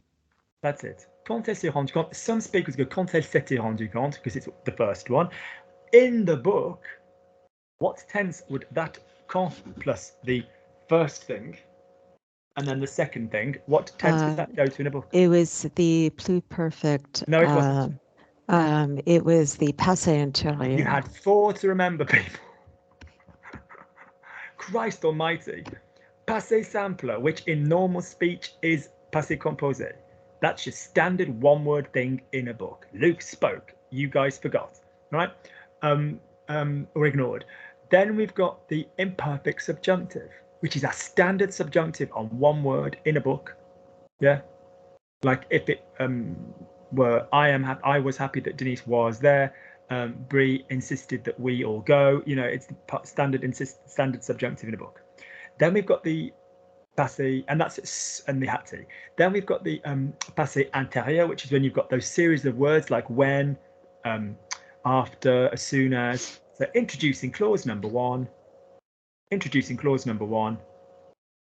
That's it. Quand elle s'est rendue compte. Some speakers go quand elle s'était rendue compte, because it's the first one. In the book, what tense would that quand plus the first thing and then the second thing, what tense would that go to in a book?
It was the pluperfect.
No, it wasn't.
It was the passé antérieur.
You had 4 to remember, people. Christ almighty. Passé simple, which in normal speech is passé composé. That's your standard one-word thing in a book. Luke spoke. You guys forgot, right? Or ignored. Then we've got the imperfect subjunctive, which is a standard subjunctive on one word in a book. Yeah, like if it were I was happy that Denise was there. Brie insisted that we all go. You know, it's the standard subjunctive in a book. Then we've got the passé, and that's and the had to. Then we've got the passé antérieur, which is when you've got those series of words like when, after, as soon as. So introducing clause number one,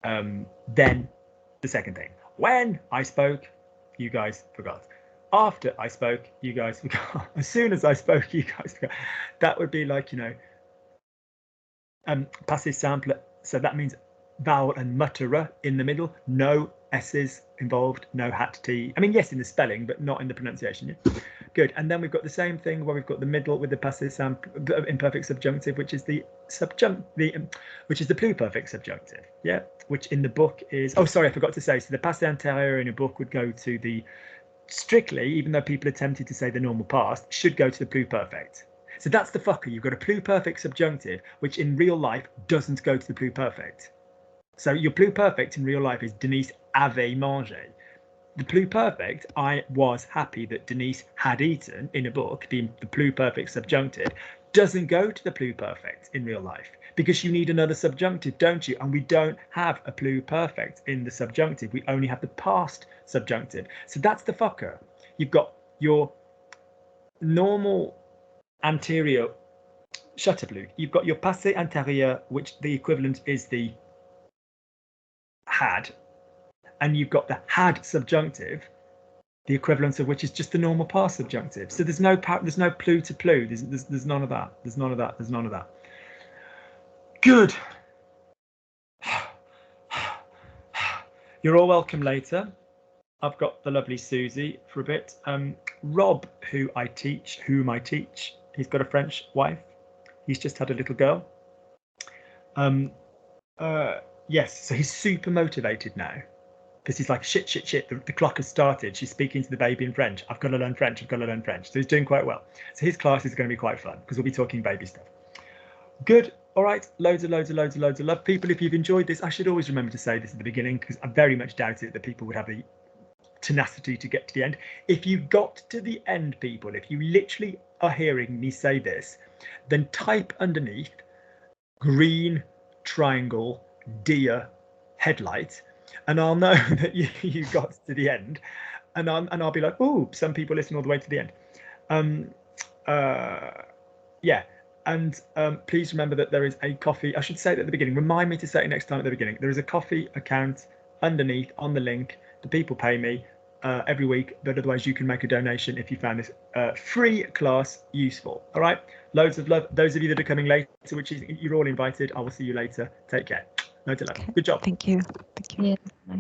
then the second thing. When I spoke, you guys forgot. After I spoke, you guys forgot. As soon as I spoke, you guys forgot. That would be like, you know, passé simple. So that means vowel and mutterer in the middle. No S's involved, no hat T. I mean, yes, in the spelling, but not in the pronunciation. Yeah? Good. And then we've got the same thing where we've got the middle with the passé simple, imperfect subjunctive, which is the pluperfect subjunctive. Yeah, which in the book is. Oh, sorry, I forgot to say. So the passé antérieur in a book would go to the strictly, even though people attempted to say the normal past, should go to the pluperfect. So that's the fucker. You've got a pluperfect subjunctive, which in real life doesn't go to the pluperfect. So your pluperfect in real life is Denise avait mangé. The pluperfect, I was happy that Denise had eaten, in a book, the pluperfect subjunctive, doesn't go to the pluperfect in real life because you need another subjunctive, don't you? And we don't have a pluperfect in the subjunctive. We only have the past subjunctive. So that's the fucker. You've got your normal anterior Chateaubleu. You've got your passé antérieur, which the equivalent is the had, and you've got the had subjunctive, the equivalence of which is just the normal past subjunctive. So there's no plu to plu. There's none of that. There's none of that. There's none of that. Good. You're all welcome later. I've got the lovely Susie for a bit. Rob, whom I teach, he's got a French wife. He's just had a little girl. Yes, so he's super motivated now because he's like, shit. The clock has started. She's speaking to the baby in French. I've got to learn French. So he's doing quite well. So his class is going to be quite fun because we'll be talking baby stuff. Good. All right. Loads of love. People, if you've enjoyed this, I should always remember to say this at the beginning because I very much doubt it that people would have the tenacity to get to the end. If you got to the end, people, if you literally are hearing me say this, then type underneath green triangle deer headlight, and I'll know that you got to the end, and I'll be like, oh, some people listen all the way to the end. Yeah, and please remember that there is a Ko-fi. I should say it at the beginning. Remind me to say it next time at the beginning. There is a Ko-fi account underneath on the link. The people pay me. every week, but otherwise you can make a donation if you found this free class useful. All right, loads of love. Those of you that are coming later, which is you're all invited. I will see you later. Take care. Loads of love. Good job.
Thank you. Thank you.
Yeah.